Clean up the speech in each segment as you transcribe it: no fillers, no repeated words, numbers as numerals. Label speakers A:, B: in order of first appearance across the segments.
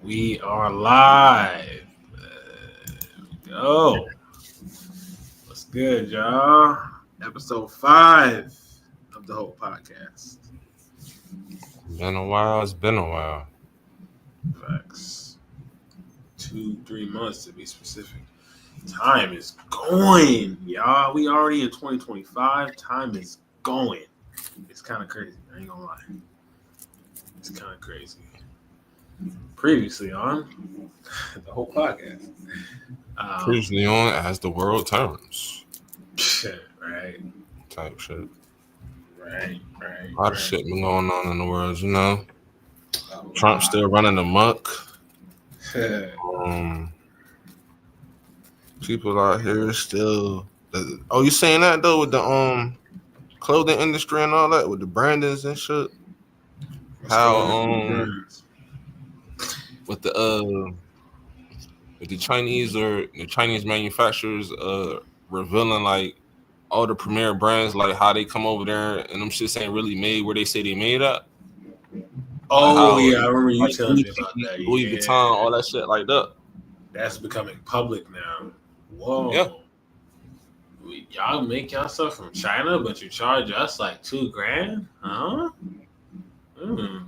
A: We are live. Go. What's good, y'all? Episode 5 of the whole podcast.
B: Been a while. It's been a while.
A: Facts. 2-3 months to be specific. Time is going, y'all. We already in 2025. Time is going. It's kind of crazy. I ain't gonna lie. It's kind of crazy. Previously on the whole podcast.
B: Previously on As the World Turns.
A: Right.
B: Type shit.
A: Right.
B: A lot of shit been going on in the world, you know. Trump
A: still
B: still running amok.
A: running.
B: People out here still. Oh, you saying that though with the clothing industry and all that with the brandings and shit? How with the Chinese or the Chinese manufacturers revealing like all the premier brands, like how they come over there and them shits ain't really made where they say they made at.
A: Oh,
B: like
A: yeah, I remember you
B: like
A: telling me about that.
B: Louis
A: Yeah.
B: Vuitton, all that shit like that.
A: That's becoming public now. Whoa.
B: Yeah.
A: Y'all make y'all stuff from China, but you charge us like $2,000? Huh?
B: No,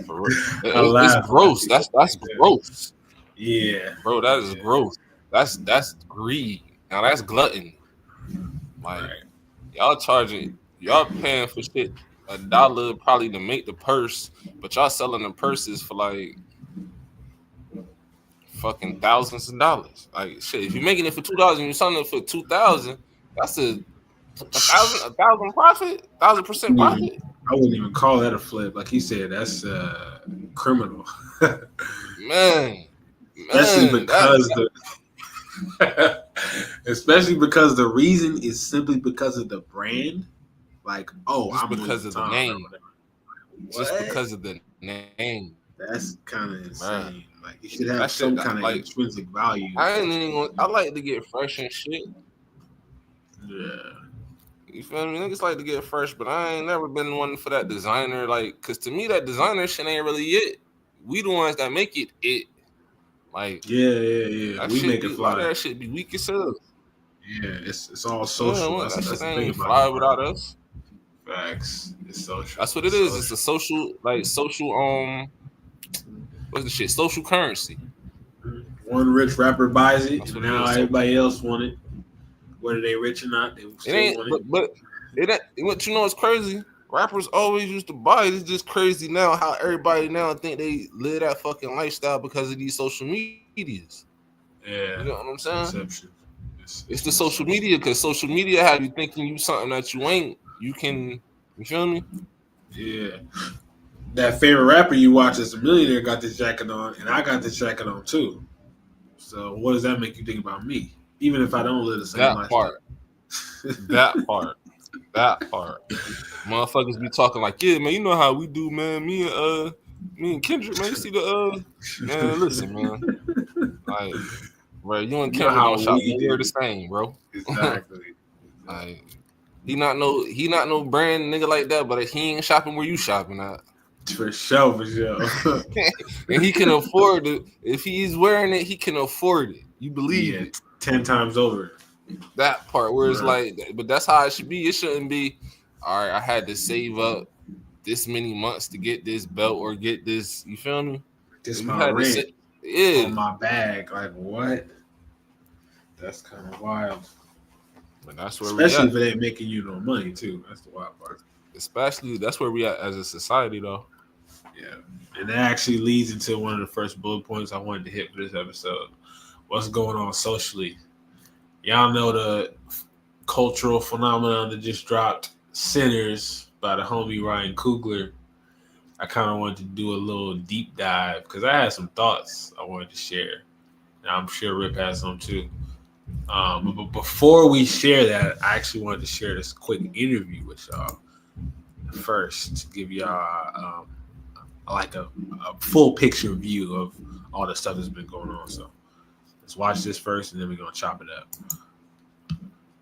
B: for real. It's gross. That's gross.
A: Yeah.
B: Bro, that is gross. That's greed. Now that's gluttony. Like y'all paying for shit $1 probably to make the purse, but y'all selling the purses for like fucking thousands of dollars. Like shit, if you're making it for $2 and you're selling it for 2,000, that's a thousand profit, 1,000% profit.
A: I wouldn't even call that a flip. Like he said, that's criminal.
B: man,
A: especially because the reason is simply because of the brand. Like,
B: just because of the name. Just because of the name.
A: That's kind of insane. Like, you should have some kind of intrinsic value.
B: I like to get fresh and shit.
A: Yeah.
B: You feel me? Niggas like to get fresh, but I ain't never been one for that designer. Like, cause to me, that designer shit ain't really it. We the ones that make it it. Like,
A: yeah. We make it fly.
B: That shit be weak as hell.
A: Yeah, it's all social.
B: That shit ain't fly without us.
A: Facts. It's social.
B: That's what it is. It's a social, what's the shit? Social currency.
A: One rich rapper buys it, and now everybody else want it. Whether they rich or not, they still want it.
B: But it ain't. What you know is crazy. Rappers always used to buy it. It's just crazy now how everybody now think they live that fucking lifestyle because of these social medias.
A: Yeah,
B: you know what I'm saying? It's the social media, because social media have you thinking you something that you ain't. You feel me?
A: Yeah. That favorite rapper you watch as a millionaire got this jacket on, and I got this jacket on too. So what does that make you think about me? Even if I don't live the same lifestyle.
B: That part. Motherfuckers be talking like, yeah, man, you know how we do, man. Me and Kendrick, man, you see the man, listen, man. Like, bro, you and Kendrick don't shop nowhere the same, bro.
A: Exactly.
B: Like, he not no brand nigga like that, but he ain't shopping where you shopping at.
A: For sure.
B: And he can afford it. If he's wearing it, he can afford it. You believe it.
A: 10 times over.
B: That part where it's like, but that's how it should be. It shouldn't be, all right, I had to save up this many months to get this belt or get this, you feel me?
A: This my rent on my bag. Like, what? That's kind of wild.
B: But that's where
A: especially if it ain't making you no money too. That's the wild part.
B: Especially that's where we at as a society, though.
A: Yeah, and that actually leads into one of the first bullet points I wanted to hit for this episode. What's going on socially? Y'all know the cultural phenomenon that just dropped, Sinners, by the homie Ryan Coogler. I kind of wanted to do a little deep dive because I had some thoughts I wanted to share. And I'm sure Rip has some too. But before we share that, I actually wanted to share this quick interview with y'all first to give y'all like a full picture view of all the stuff that's been going on. So let's watch this first, and then we're gonna chop it up.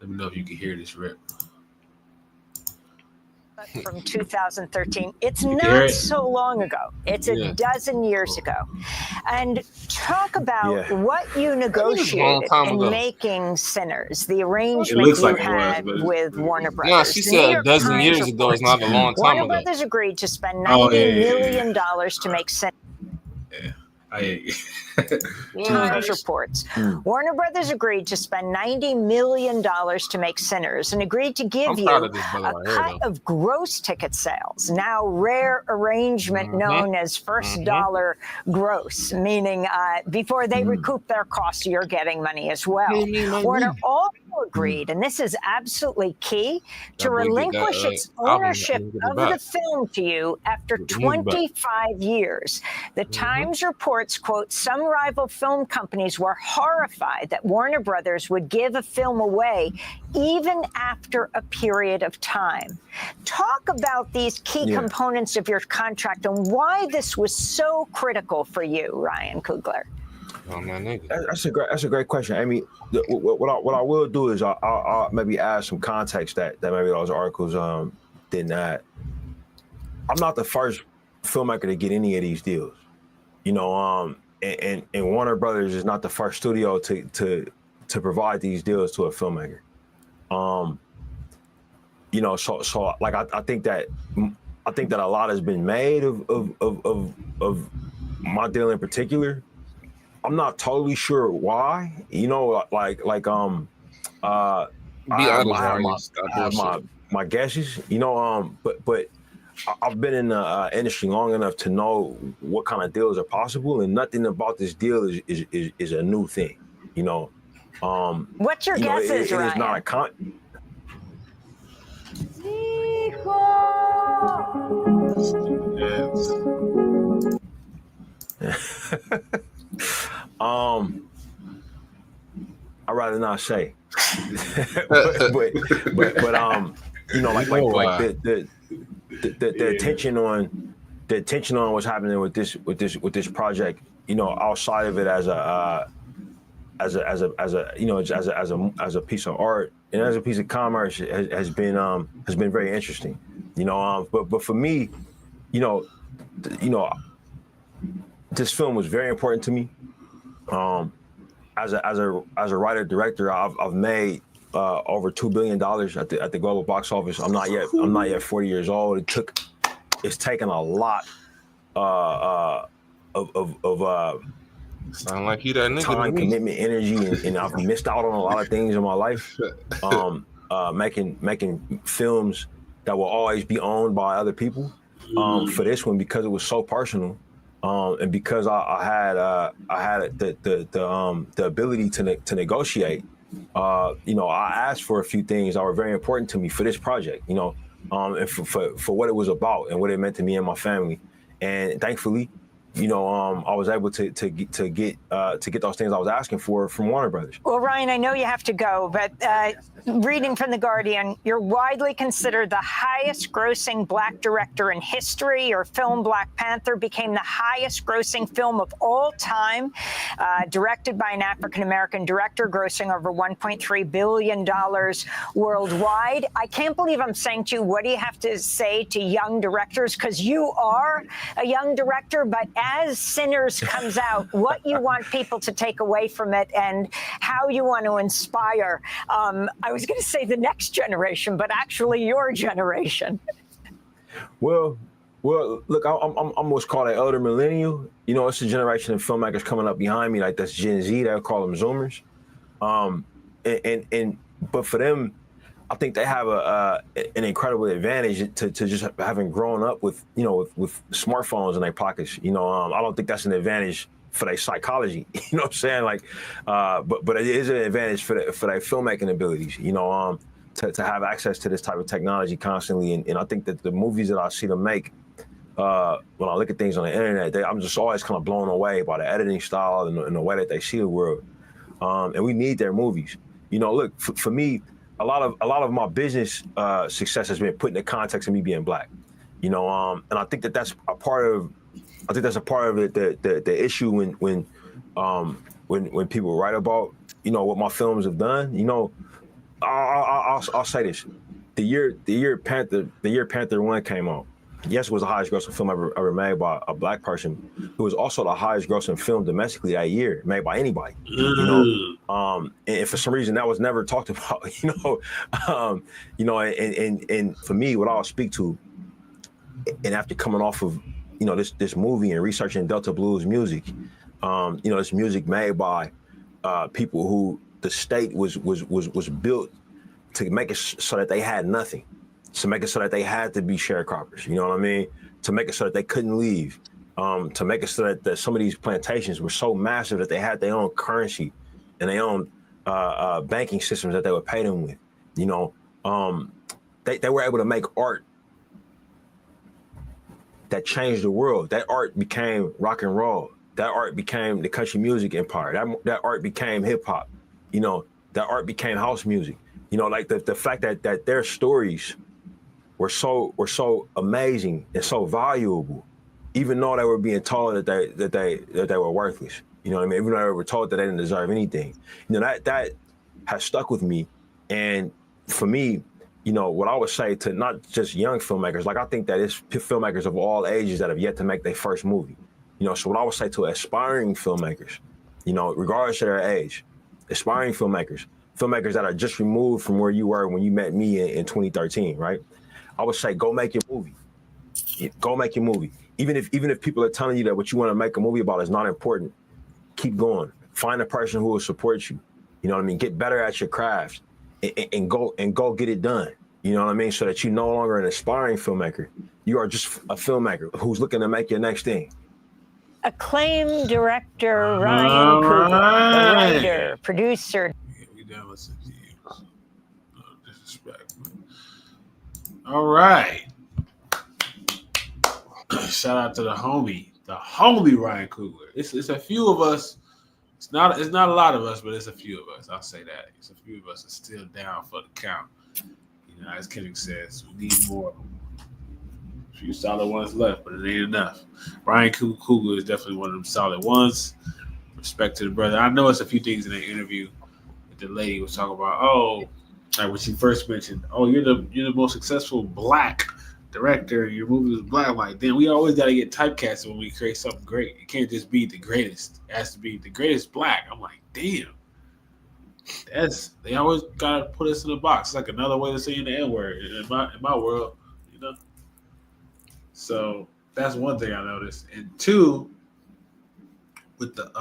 A: Let me know if you can hear this, Rip.
C: from 2013. It's
A: hear
C: not
A: it?
C: so long ago. It's a dozen years ago. And talk about what you negotiated
B: time
C: in
B: ago.
C: making Sinners, the
A: It
C: arrangement
A: looks
C: you
A: like it was,
C: had
A: but
C: with Warner Brothers.
B: No, she
C: The
B: said
C: New
B: a
C: York
B: dozen
C: Times
B: years ago is
C: reports
B: not a long time
C: Warner
B: ago.
C: Brothers agreed to spend
A: Oh,
C: $90 million to make Sinners. Times reports Warner Brothers agreed to spend $90 million to make Sinners and agreed to give
B: I'm
C: you
B: proud of this brother
C: a
B: right here,
C: cut
B: though.
C: of gross ticket sales, now rare arrangement known as first dollar gross, meaning before they recoup their costs, you're getting money as well. Warner also agreed, and this is absolutely key, to
B: boy get that,
C: relinquish its
B: album
C: ownership
B: and get it
C: of
B: back.
C: the film to you after
B: Get the movie back.
C: 25 years. The Times reports, quote, some rival film companies were horrified that Warner Brothers would give a film away even after a period of time. Talk about these key components of your contract and why this was so critical for you, Ryan Coogler.
B: Oh, my nigga.
D: That's a great question. I mean, what I will do is I'll maybe add some context that maybe those articles didn't add. I'm not the first filmmaker to get any of these deals, you know. And Warner Brothers is not the first studio to provide these deals to a filmmaker. You know, so like I think that a lot has been made of my deal in particular. I'm not totally sure why. You know, I have my guesses. You know, but I've been in the industry long enough to know what kind of deals are possible, and nothing about this deal is a new thing. You know,
C: what's your guesses, Ryan?
D: It's not a I'd rather not say. but you know, like the attention on what's happening with this project, you know, outside of it as a piece of art and as a piece of commerce has been very interesting, you know. But for me, you know, this film was very important to me. As a writer director, I've made over $2 billion at the global box office. I'm not yet 40 years old. It's taken a lot of
B: sound like you that nigga
D: time, commitment, energy, and I've missed out on a lot of things in my life. Making films that will always be owned by other people. For this one, because it was so personal, and because I had the ability to negotiate. You know, I asked for a few things that were very important to me for this project. You know, and for what it was about and what it meant to me and my family. And thankfully, you know, I was able to get those things I was asking for from Warner Brothers.
C: Well, Ryan, I know you have to go, but reading from The Guardian, you're widely considered the highest grossing Black director in history. Your film Black Panther became the highest grossing film of all time, directed by an African-American director, grossing over $1.3 billion worldwide. I can't believe I'm saying to you, what do you have to say to young directors? Because you are a young director, but as Sinners comes out, what you want people to take away from it and how you want to inspire, I was going to say the next generation, but actually your generation.
D: Well, look, I'm what's called an elder millennial. You know, it's a generation of filmmakers coming up behind me, like that's Gen Z. They'll call them Zoomers. But for them, I think they have an incredible advantage to just having grown up with, you know, with smartphones in their pockets. You know, I don't think that's an advantage for their psychology. You know what I'm saying? Like, but it is an advantage for their filmmaking abilities. You know, to have access to this type of technology constantly. And I think that the movies that I see them make, when I look at things on the internet, I'm just always kind of blown away by the editing style and the way that they see the world. And we need their movies. You know, look, for me, a lot of my business success has been put in the context of me being Black. You know, and I think that's a part of it. The issue when people write about, you know, what my films have done. You know, I'll say this: the year Panther 1 came out. Yes, it was the highest grossing film ever made by a black person. It was also the highest grossing film domestically that year, made by anybody. And for some reason that was never talked about. And for me, what I'll speak to, and after coming off of this movie and researching Delta Blues music, this music made by people who the state was built to make it so that they had nothing, to make it so that they had to be sharecroppers, you know what I mean? To make it so that they couldn't leave, to make it so that some of these plantations were so massive that they had their own currency and their own banking systems that they would pay them with. They were able to make art that changed the world. That art became rock and roll. That art became the country music empire. That art became hip hop. That art became house music. Like the fact that their stories were so amazing and so valuable, even though they were being told that they were worthless. You know what I mean? Even though they were told that they didn't deserve anything. That has stuck with me. And for me, what I would say to not just young filmmakers, like I think that it's filmmakers of all ages that have yet to make their first movie. So what I would say to aspiring filmmakers, regardless of their age, aspiring filmmakers that are just removed from where you were when you met me in 2013, right? I would say, go make your movie. Go make your movie. Even if people are telling you that what you want to make a movie about is not important, keep going. Find a person who will support you. You know what I mean? Get better at your craft and go get it done. You know what I mean? So that you're no longer an aspiring filmmaker. You are just a filmmaker who's looking to make your next thing.
C: Acclaimed director Ryan Coogler, the writer, producer.
A: Yeah, we done listening to you. No disrespect. All right. Shout out to the homie Ryan Coogler. It's a few of us. It's not a lot of us, but it's a few of us. I'll say that. It's a few of us are still down for the count. As Kendrick says, we need more. A few solid ones left, but it ain't enough. Ryan Coogler is definitely one of them solid ones. Respect to the brother. I know it's a few things in the interview that the lady was talking about. Like when she first mentioned, you're the most successful black director, and your movie was black. I'm like, then we always got to get typecasted when we create something great. It can't just be the greatest. It has to be the greatest black. I'm like, damn. They always gotta put us in a box. It's like another way of saying the N-word in my world, So that's one thing I noticed. And two, with the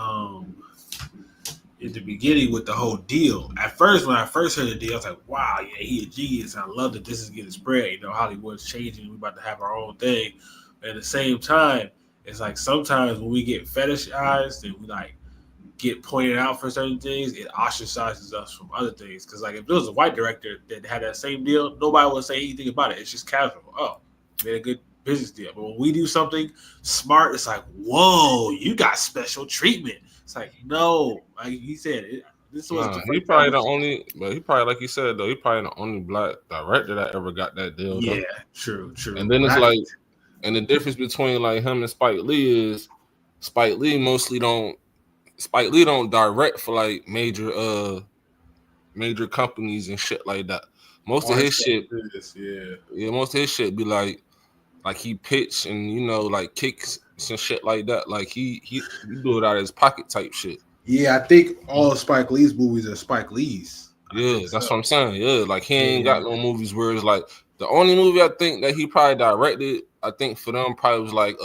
A: in the beginning with the whole deal. At first, when I first heard the deal, I was like, wow, yeah, he a genius. And I love that this is getting spread. Hollywood's changing. We're about to have our own thing. But at the same time, it's like sometimes when we get fetishized and we like get pointed out for certain things, it ostracizes us from other things. Because like if there was a white director that had that same deal, nobody would say anything about it. It's just casual. Oh, made a good business deal. But when we do something smart, it's like, whoa, you got special treatment. It's like, no, like he said, this was
B: he probably the only, but he probably, like you said though, he probably the only black director that ever got that deal.
A: Yeah,
B: though.
A: True.
B: And then it's like, and the difference between like him and Spike Lee is Spike Lee don't direct for like major companies and shit like that. Most of his shit be like he pitch and like kicks and shit like that. Like he do it out of his pocket type shit.
A: Yeah, I think all of Spike Lee's movies are Spike Lee's.
B: Yeah, that's what I'm saying. Yeah, like he ain't got no movies where it's like the only movie I think that he probably directed, I think for them probably was like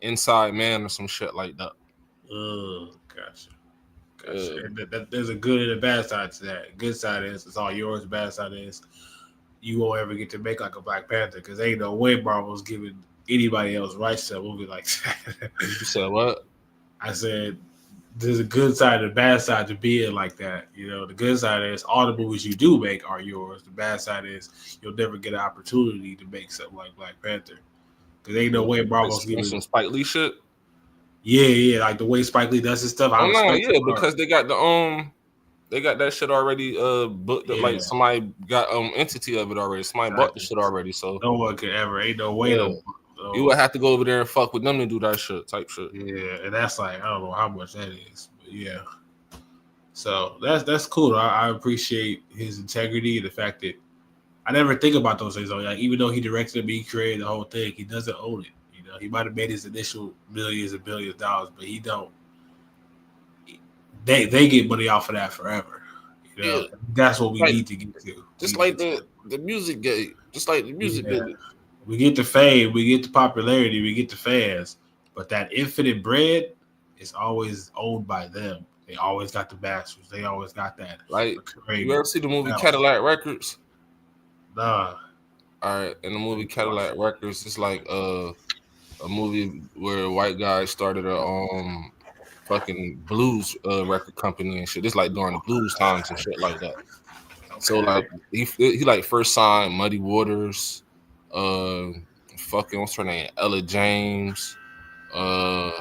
B: Inside Man or some shit like that.
A: Gotcha. There's a good and a bad side to that. Good side is it's all yours. The bad side is you won't ever get to make like a Black Panther because ain't no way Marvel's giving anybody else rights to a movie like that.
B: You said what?
A: I said there's a good side and a bad side to being like that. The good side is all the movies you do make are yours. The bad side is you'll never get an opportunity to make something like Black Panther because ain't no way Marvel's giving
B: some Spike Lee shit.
A: Yeah, like the way Spike Lee does his stuff.
B: Because they got that shit already booked. Yeah. Like somebody got entity of it already. Somebody bought the shit already. So
A: no one could ever. Ain't no way.
B: Yeah. You would have to go over there and fuck with them to do that shit type shit.
A: Yeah, and that's like I don't know how much that is, but yeah. So that's cool. I appreciate his integrity and the fact that I never think about those things though. Like even though he directed it, he created the whole thing, he doesn't own it. You know, he might have made his initial millions and billions of dollars, but he don't. They get money off of that forever. You know, that's what we need to get to.
B: Just like the music game, just like the music business.
A: We get the fame, we get the popularity, we get the fans, but that infinite bread is always owned by them. They always got the masters. They always got that.
B: Like, you ever see the movie Cadillac Records?
A: Nah.
B: All right, in the movie Cadillac Records, it's like a movie where a white guy started a fucking blues record company and shit. It's like during the blues times and shit like that. So like he like first signed Muddy Waters, fucking what's her name, Ella James, the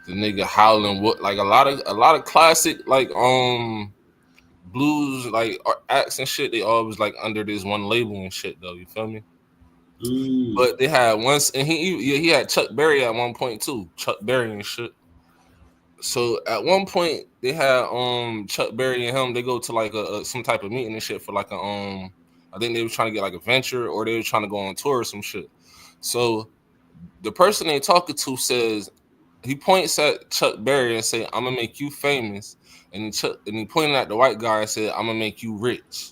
B: nigga Howlin' Wood, like a lot of classic like blues like acts and shit. They always like under this one label and shit though. You feel me? But they had once, and he had Chuck Berry at one point too. Chuck Berry and shit. So at one point they had Chuck Berry and him. They go to like some type of meeting and shit for like a I think they were trying to get like a venture or they were trying to go on tour or some shit. So the person they talking to says, he points at Chuck Berry and say, "I'm gonna make you famous," and he pointed at the white guy and said, "I'm gonna make you rich."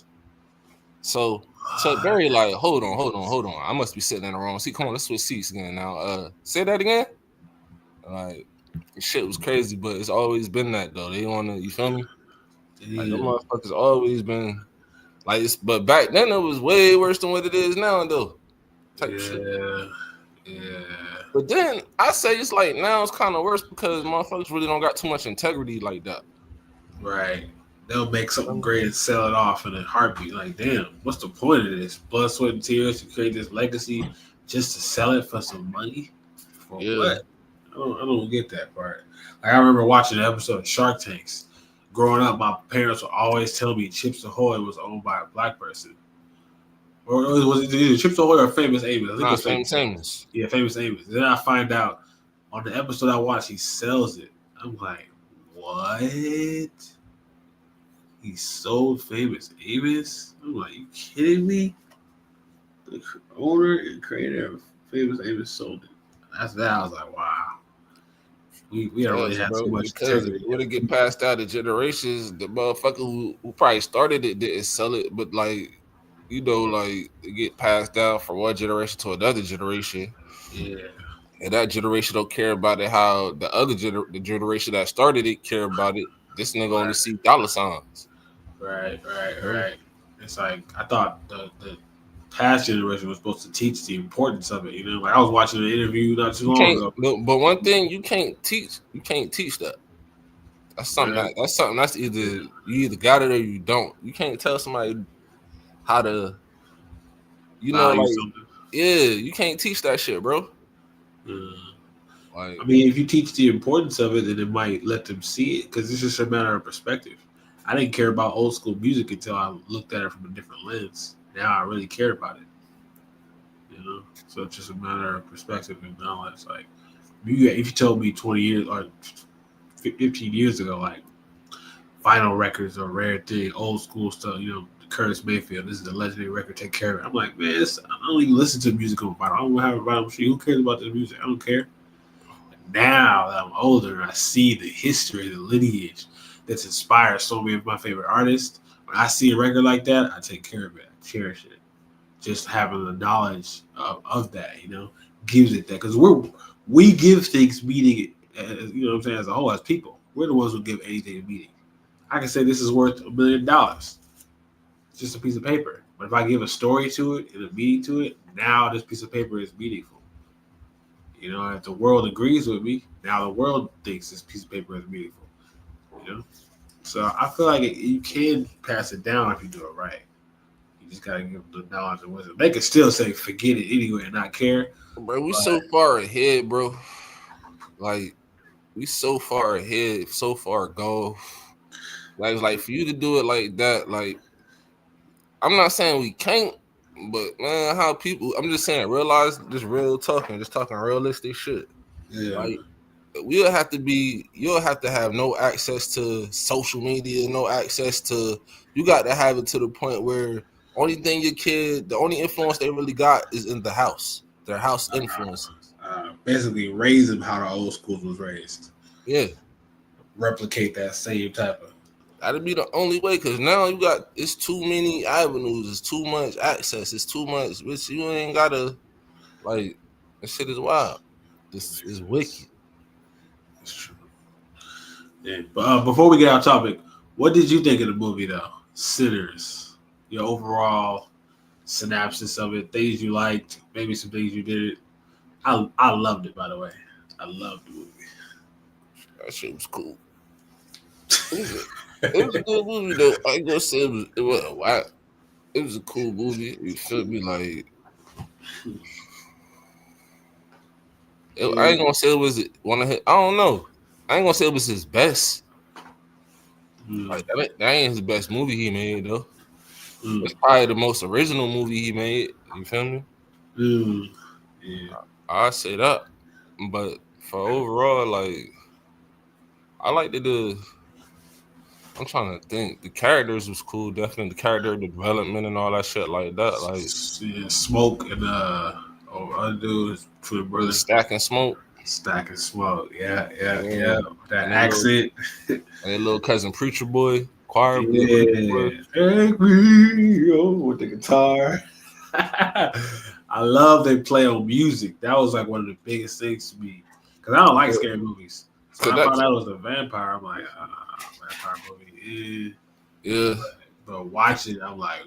B: So Chuck Berry like, hold on. I must be sitting in the wrong seat. Come on, let's switch seats again now. Say that again. Like, shit was crazy, but it's always been that though. They wanna, you feel me? Like the motherfuckers always been like this, but back then it was way worse than what it is now though. Type shit. Yeah. But then I say it's like now it's kind of worse because motherfuckers really don't got too much integrity like that.
A: Right. They'll make something great and sell it off in a heartbeat. Like, damn, what's the point of this? Blood, sweat, and tears to create this legacy just to sell it for some money? For what? I don't get that part. Like, I remember watching an episode of Shark Tanks. Growing up, my parents would always tell me Chips Ahoy was owned by a black person. Or was it either Chips Ahoy or Famous Amos? I think it was
B: Famous Amos.
A: Yeah, Famous Amos. Then I find out on the episode I watched, he sells it. I'm like, what? He sold Famous Amos? I'm like, you kidding me? The owner and creator of Famous Amos sold it. That's that. I was like, wow. We don't really have too much integrity.
B: When it get passed out of generations, the motherfucker who probably started it didn't sell it, but like, you know, like it get passed down from one generation to another generation.
A: Yeah.
B: And that generation don't care about it how the other the generation that started it care about it. This nigga only see dollar signs.
A: Right. It's like I thought the past generation was supposed to teach the importance of it. You know, like I was watching an interview not too long ago.
B: But one thing you can't teach that. That's something. That's either you either got it or you don't. You can't tell somebody how to, you know, like, you can't teach that shit, bro.
A: Like, I mean, if you teach the importance of it, then it might let them see it because it's just a matter of perspective. I didn't care about old school music until I looked at it from a different lens. Now I really care about it, you know. So it's just a matter of perspective and knowledge. Like, if you told me 20 years or 15 years ago, like vinyl records are a rare thing, old school stuff, you know, Curtis Mayfield, this is a legendary record, take care of it. I'm like, man, I don't even listen to music on vinyl. I don't have a vinyl machine. Who cares about this music? I don't care. Now that I'm older, I see the history, the lineage that's inspired so many of my favorite artists. When I see a record like that, I take care of it. I cherish it. Just having the knowledge of that, you know, gives it that. Because we give things meaning, you know what I'm saying, as a whole, as people. We're the ones who give anything meaning. I can say this is worth $1 million. It's just a piece of paper. But if I give a story to it and a meaning to it, now this piece of paper is meaningful. You know, if the world agrees with me, now the world thinks this piece of paper is meaningful. You know? So I feel like you can pass it down if you do it right. You just got to give them the knowledge and wisdom. They can still say, forget it anyway and not care.
B: Bro, we so far ahead, bro. Like, we so far ahead, so far gone. Like for you to do it like that, like, I'm not saying we can't, but man, how people, I'm just saying, realize just real talking, just talking realistic shit.
A: Yeah.
B: Like, you'll have to have no access to social media, no access to, you got to have it to the point where only thing the only influence they really got is in the house. Their house influences.
A: Basically, raise them how the old school was raised.
B: Yeah.
A: Replicate that same type of.
B: That'd be the only way, because now it's too many avenues, it's too much access, it's too much, which you ain't gotta, like, this shit is wild. This is wicked.
A: That's true. Yeah, but before we get off topic, what did you think of the movie, though? Sinners. Your overall synopsis of it, things you liked, maybe some things you did. I loved it, by the way. I loved the movie.
B: That shit was cool. It was a good movie, though. I ain't gonna say it was wow. It was a cool movie. You feel me? Like, I ain't gonna say it was one of his. I don't know. I ain't gonna say it was his best. Like that ain't his best movie he made though. It's probably the most original movie he made. You feel me?
A: Yeah.
B: I say that, but for overall, like, I liked the. I'm trying to think. The characters was cool. Definitely the character development and all that shit like that. Like,
A: yeah, Smoke and other dudes, twin brothers.
B: Stack and Smoke.
A: Stack and Smoke. Yeah. That accent.
B: And their little cousin Preacher Boy, choir boy.
A: With the guitar. I love they play on music. That was like one of the biggest things to me. Because I don't like scary movies. So I thought that was a vampire. I'm like, vampire movie.
B: Yeah.
A: But watching, I'm like,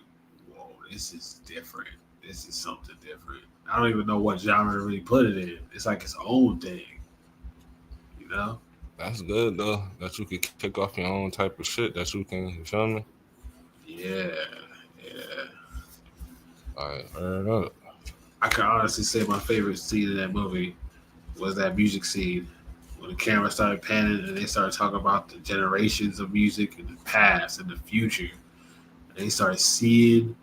A: whoa, this is different. This is something different. I don't even know what genre to really put it in. It's like its own thing. You know?
B: That's good though. That you could kick off your own type of shit that you can, you feel me?
A: Yeah.
B: Alright, fair enough.
A: I can honestly say my favorite scene in that movie was that music scene. When the camera started panning and they started talking about the generations of music and the past and the future. And they started seeing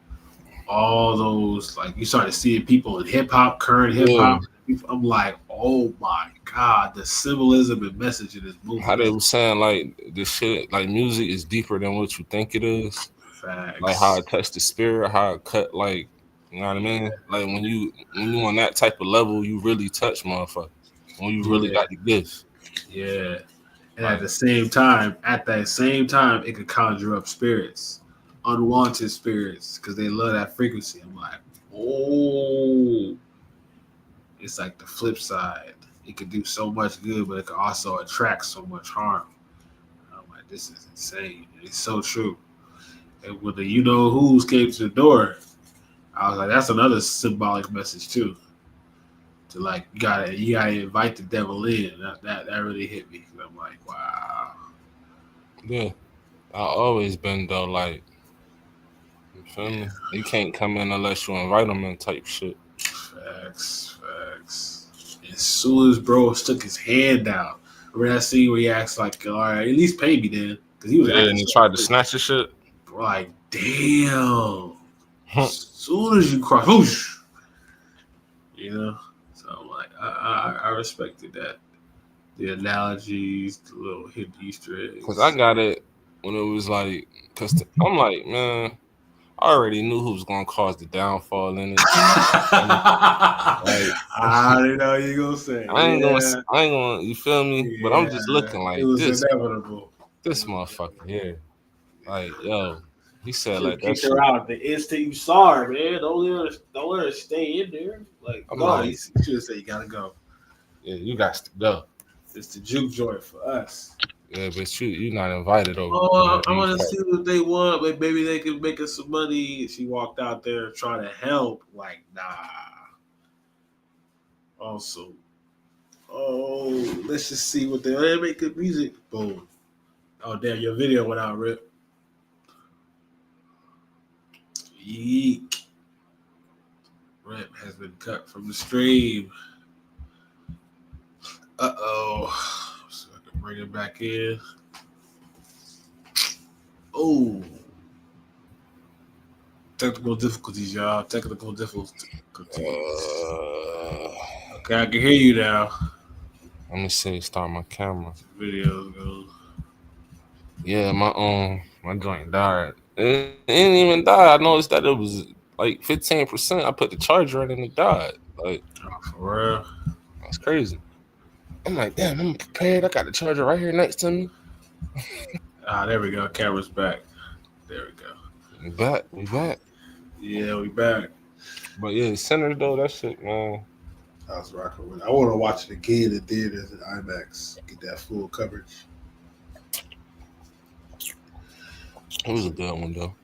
A: all those, like, you started seeing people in hip-hop, current hip-hop. I'm like, oh my God, the symbolism and message in this movie.
B: How they were saying, like, this shit, like, music is deeper than what you think it is.
A: Facts.
B: Like, how it touched the spirit, how it cut, like, you know what I mean? Like, when you on that type of level, you really touch motherfuckers. When you really got the gifts.
A: Yeah. And at that same time, it could conjure up spirits, unwanted spirits, because they love that frequency. I'm like, oh. It's like the flip side. It could do so much good, but it could also attract so much harm. I'm like, this is insane. It's so true. And when the you-know-who's came to the door, I was like, that's another symbolic message, too. To, like, you gotta invite the devil in. That really hit me. I'm like, wow.
B: Yeah. I always been though, like, you feel me? You can't come in unless you invite them in type shit.
A: Facts. As soon as bro stuck his hand out, remember that scene where he asked, like, all right, at least pay me then. Because he was
B: and he tried to snatch the shit.
A: Bro, like, damn. As soon as you cross, whoosh. You know? So I'm like, I respected that. The analogies, the little hidden Easter eggs.
B: Because I got it when it was like, I'm like, man, I already knew who was going to cause the downfall in it.
A: I already know you going to say.
B: I ain't going to, you feel me? Yeah, but I'm just looking like,
A: it was inevitable.
B: This motherfucker here. Like, yo, he said
A: you
B: like that shit.
A: Her out the instant you saw her, man. Don't let her stay in there. Like, you should say you got to go.
B: Yeah, you got to go.
A: It's the juke joint for us.
B: Yeah, but you're not invited over.
A: Oh, I want to see what they want. Like, maybe they can make us some money. She walked out there trying to help. Like, nah. Also, let's just see what they make good music. Boom. Oh, damn, your video went out, Rip. Yeek. Rip has been cut from the stream. Uh-oh. So I can bring it back in. Oh. Technical difficulties, y'all. Technical difficulties. Okay, I can hear you now.
B: Let me see. Start my camera.
A: Video's going.
B: Yeah, my joint died. It didn't even die. I noticed that it was like 15%. I put the charger in and it died. Like,
A: For real.
B: that's crazy. I'm like, damn, I'm prepared. I got the charger right here next to me.
A: There we go. Camera's back. There we go.
B: We back.
A: Yeah, we back.
B: But yeah, Sinners though, that shit, man.
E: I was rocking with it. I want to watch it again in theaters and IMAX. Get that full coverage.
B: It was a good one though.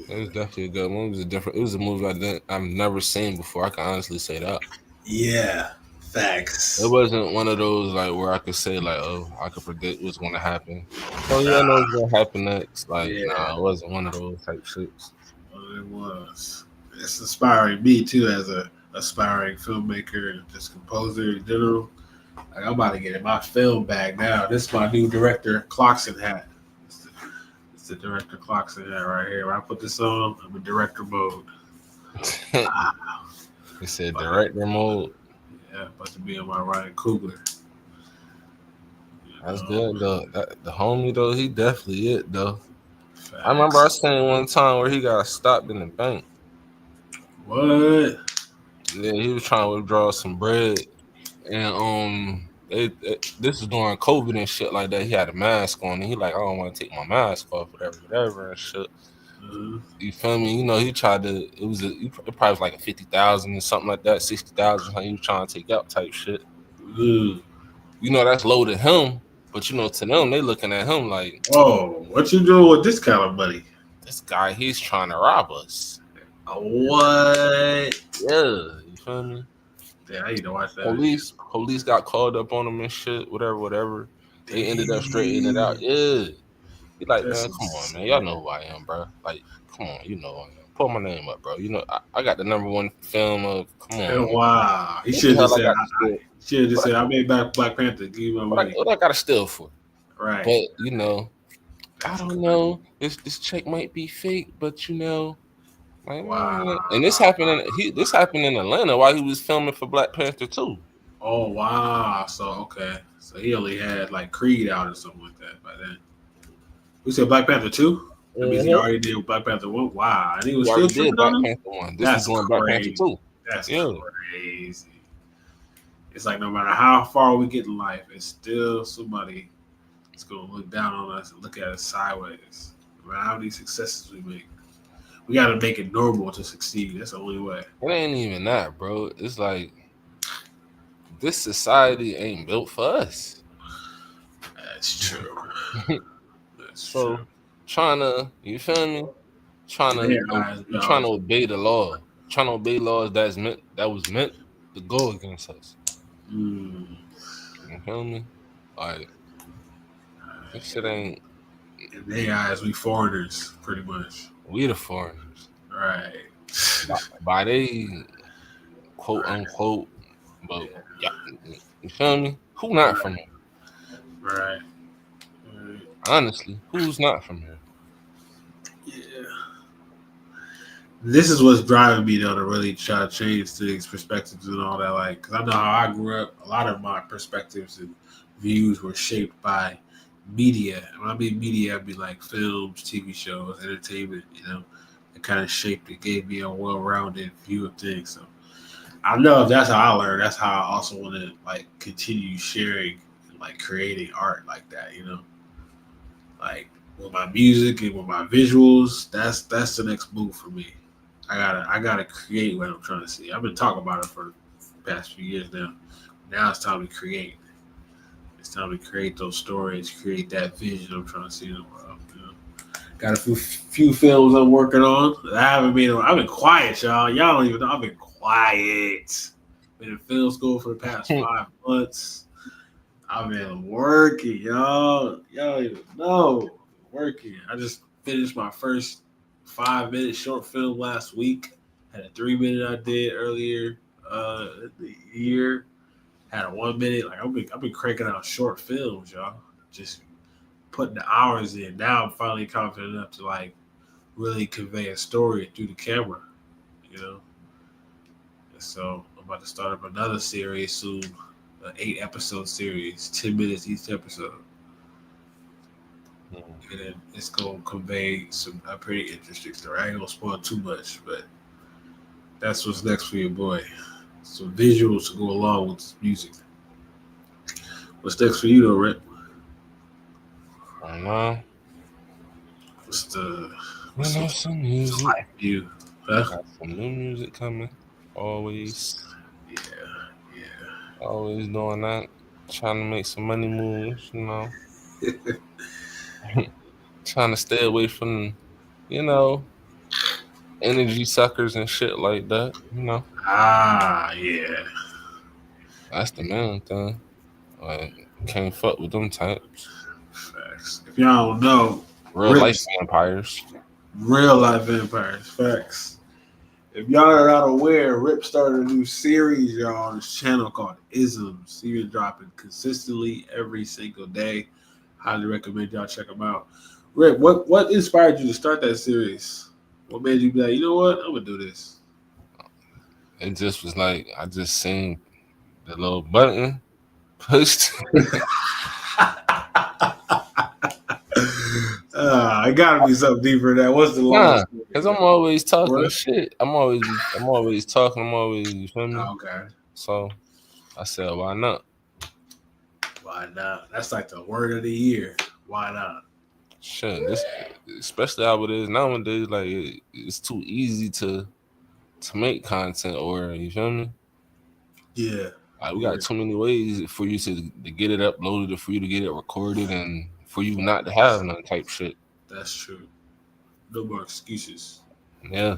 B: It was definitely a good one. It was a movie I've never seen before. I can honestly say that.
E: Yeah, facts.
B: It wasn't one of those like where I could say like, oh, I could predict what's gonna happen. Oh yeah, I know what's gonna happen next. Like, nah, it wasn't one of those type shits.
A: Well, it was. It's inspiring me too as a aspiring filmmaker and just composer in general. Like, I'm about to get in my film bag now. This is my new director Clarkson hat. It's the director Clarkson hat right here. When I put this on, I'm in director mode.
B: It said director mode.
A: Yeah, about to be on my Ryan Coogler.
B: That's good though. The homie though, he definitely it though.
A: Facts.
B: I remember I seen one time where he got stopped in the bank.
A: What?
B: Yeah, he was trying to withdraw some bread, and this was during COVID and shit like that. He had a mask on, and he like, I don't want to take my mask off, whatever, and shit. You feel me? You know, he tried to. It probably was like a 50,000 or something like that, 60,000. He was trying to take out type shit. You know, that's low to him, but you know, to them, they looking at him like,
A: oh, what you doing with this kind of money?
B: This guy, he's trying to rob us.
A: What?
B: Yeah, you feel me?
A: Yeah, I need to watch that.
B: Police got called up on him and shit, whatever. They ended up straightening it out. Yeah. He like, man, come on, man. Y'all know who I am, bro. Like, come on, you know who I am. Pull my name up, bro. You know, I got the #1 film of, come on.
A: Wow. He should have just said, I made Black Panther. Give you my money.
B: What I got to steal for?
A: Right.
B: But, you know, I don't know. This check might be fake, but, you know. Like,
A: wow.
B: And this happened in Atlanta while he was filming for Black Panther 2.
A: Oh, wow. So, okay. So he only had like Creed out or something like that by then. We said Black Panther 2? That means he already did Black Panther 1. Wow. And he was still
B: did Black Panther 1. This is going Black Panther 2.
A: That's crazy. It's like no matter how far we get in life, it's still somebody that's going to look down on us and look at us sideways. No matter how many successes we make. We got to make it normal to succeed. That's the only way.
B: It ain't even that, bro. It's like this society ain't built for us.
A: That's true.
B: So trying to, you feel me? Trying to obey the law. Trying to obey laws that was meant to go against us. You feel me? Like that shit ain't.
A: In their eyes, we foreigners, pretty much.
B: We the foreigners.
A: Right.
B: By they quote unquote, but yeah, you feel me? Who not from here?
A: Right.
B: Honestly, who's not from here?
A: Yeah. This is what's driving me though to really try to change things, perspectives and all that. Like, because I know how I grew up. A lot of my perspectives and views were shaped by media. When I mean media, I'd be like films, TV shows, entertainment. You know, it kind of shaped it, gave me a well-rounded view of things. So I know if that's how I learned, that's how I also want to like continue sharing and like creating art like that. You know, like with my music and with my visuals. That's the next move for me. I gotta create what I'm trying to see. I've been talking about it for the past few years now. Now it's time to create. It's time to create those stories, create that vision I'm trying to see in the world. You know? Got a few films I'm working on. I've been quiet, y'all. Y'all don't even know. I've been quiet. Been in film school for the past 5 months. I've been working, y'all. Y'all don't even know. Working. I just finished my first 5-minute short film last week. Had a 3-minute I did earlier the year. Had a 1 minute. Like I've been cranking out short films, y'all. Just putting the hours in. Now I'm finally confident enough to like really convey a story through the camera, you know. And so I'm about to start up another series soon, an 8-episode series, 10 minutes each episode. and then it's gonna convey some a pretty interesting story. I ain't gonna spoil too much, but that's what's next for your boy. Some visuals to go along with this music. What's next for you though, Rick?
B: Right now,
A: What's the
B: some music.
A: life view? Huh?
B: Got some new music coming. Always
A: Yeah.
B: always doing that. Trying to make some money moves, Trying to stay away from, energy suckers and shit like that,
A: Yeah.
B: That's the main thing. Like, can't fuck with them types.
A: Facts. If y'all don't know,
B: Real life
A: Rips,
B: vampires.
A: real life vampires. Facts. If y'all are not aware, Rip started a new series, y'all, on his channel called Isms. He been dropping consistently every single day. Highly recommend y'all check him out. Rip, what inspired you to start that series? What made you be like, you know what, I'm gonna do this?
B: It just was like I just seen the little button pushed.
A: It gotta be something deeper than that. What's the
B: Nah,
A: longest?
B: because I'm always talking
A: What?
B: shit. I'm always talking. You feel me?
A: Okay.
B: So I said, why not?
A: Why not? That's like the word of the year. Why not?
B: Shit, this especially how it is nowadays. Like it's too easy to make content, or you feel me?
A: Yeah.
B: Like, we got too many ways for you to get it uploaded, or for you to get it recorded, and for you not to have none type shit.
A: That's true. No more excuses.
B: Yeah.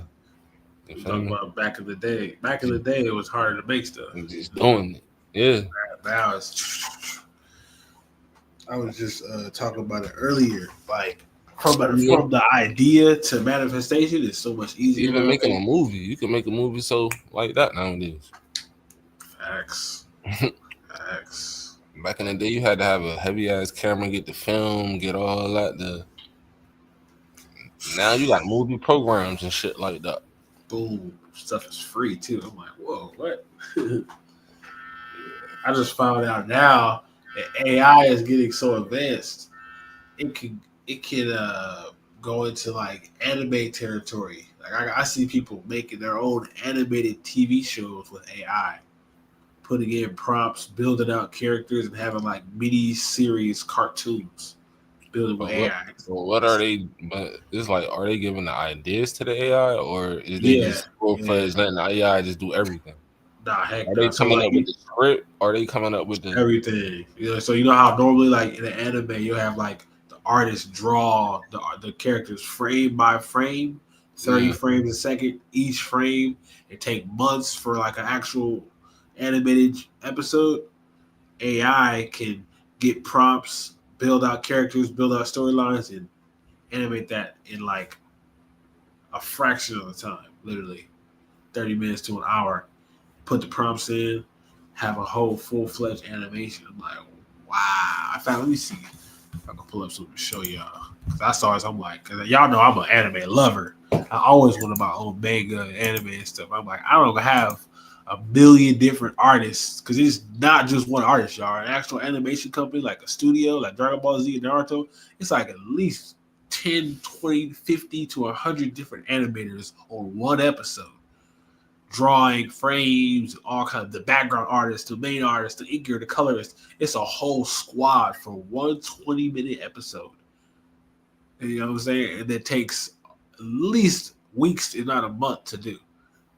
B: You
A: We
B: feel
A: talk
B: me?
A: about back in the day. Back in the day, it was harder to make stuff.
B: I'm just doing it. Yeah.
A: Now it's. I was just talking about it earlier. Like from the idea to manifestation is so much easier.
B: Even making a movie, you can make a movie so like that nowadays.
A: Facts. Facts.
B: Back in the day, you had to have a heavy ass camera, get the film, get all that. Now you got movie programs and shit like that.
A: Boom. Stuff is free too. I'm like, whoa, what? I just found out now that AI is getting so advanced. It can go into like anime territory. Like I see people making their own animated TV shows with AI, putting in prompts, building out characters, and having like mini series cartoons building with AI.
B: What are they? But it's like, are they giving the ideas to the AI, or is they just full fledged letting the AI just do everything?
A: Nah, heck,
B: are they coming up with the script? Are they coming up with the
A: everything? So you know how normally, like in an anime, you have like the artist draw the characters frame by frame, 30 frames a second each frame. It take months for like an actual animated episode. AI can get prompts, build out characters, build out storylines, and animate that in like a fraction of the time, literally 30 minutes to an hour. Put the prompts in, have a whole full-fledged animation. I'm like, wow. Let me see if I can pull up something to show y'all. Because I saw it, I'm like, because y'all know I'm an anime lover. I always wanted my own manga and anime and stuff. I'm like, I don't have a million different artists, because it's not just one artist, y'all. An actual animation company, like a studio, like Dragon Ball Z and Naruto, it's like at least 10, 20, 50 to 100 different animators on one episode. Drawing frames, all kinds of the background artist, the main artist, the inker, the colorist. It's a whole squad for one 20-minute episode. And you know what I'm saying? And it takes at least weeks, if not a month, to do.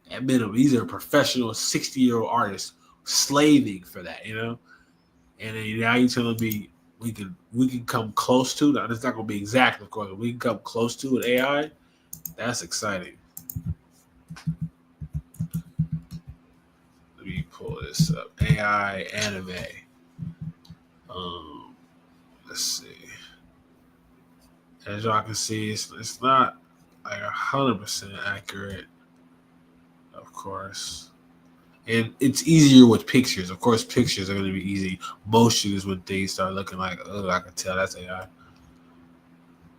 A: At minimum, these are professional 60-year-old artists slaving for that, you know? And then now you're telling me we can come close to that. It's not gonna be exact, of course, but we can come close to an AI. That's exciting. Let me pull this up. AI anime. Let's see. As y'all can see, it's not like 100% accurate, of course. And it's easier with pictures. Of course, pictures are going to be easy. Motion is when things start looking like, oh, I can tell that's AI.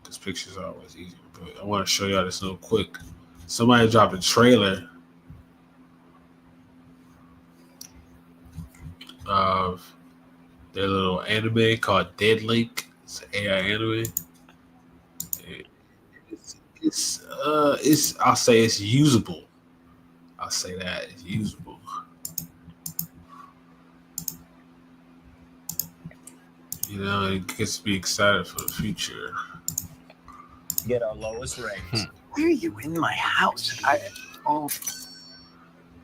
A: Because pictures are always easier. But I want to show y'all this real quick. Somebody dropped a trailer of their little anime called Dead Link. It's an AI anime. It's I'll say it's usable. I'll say that it's usable. You know, it gets me excited for the future.
D: Get our lowest rates.
F: Why are you in my house?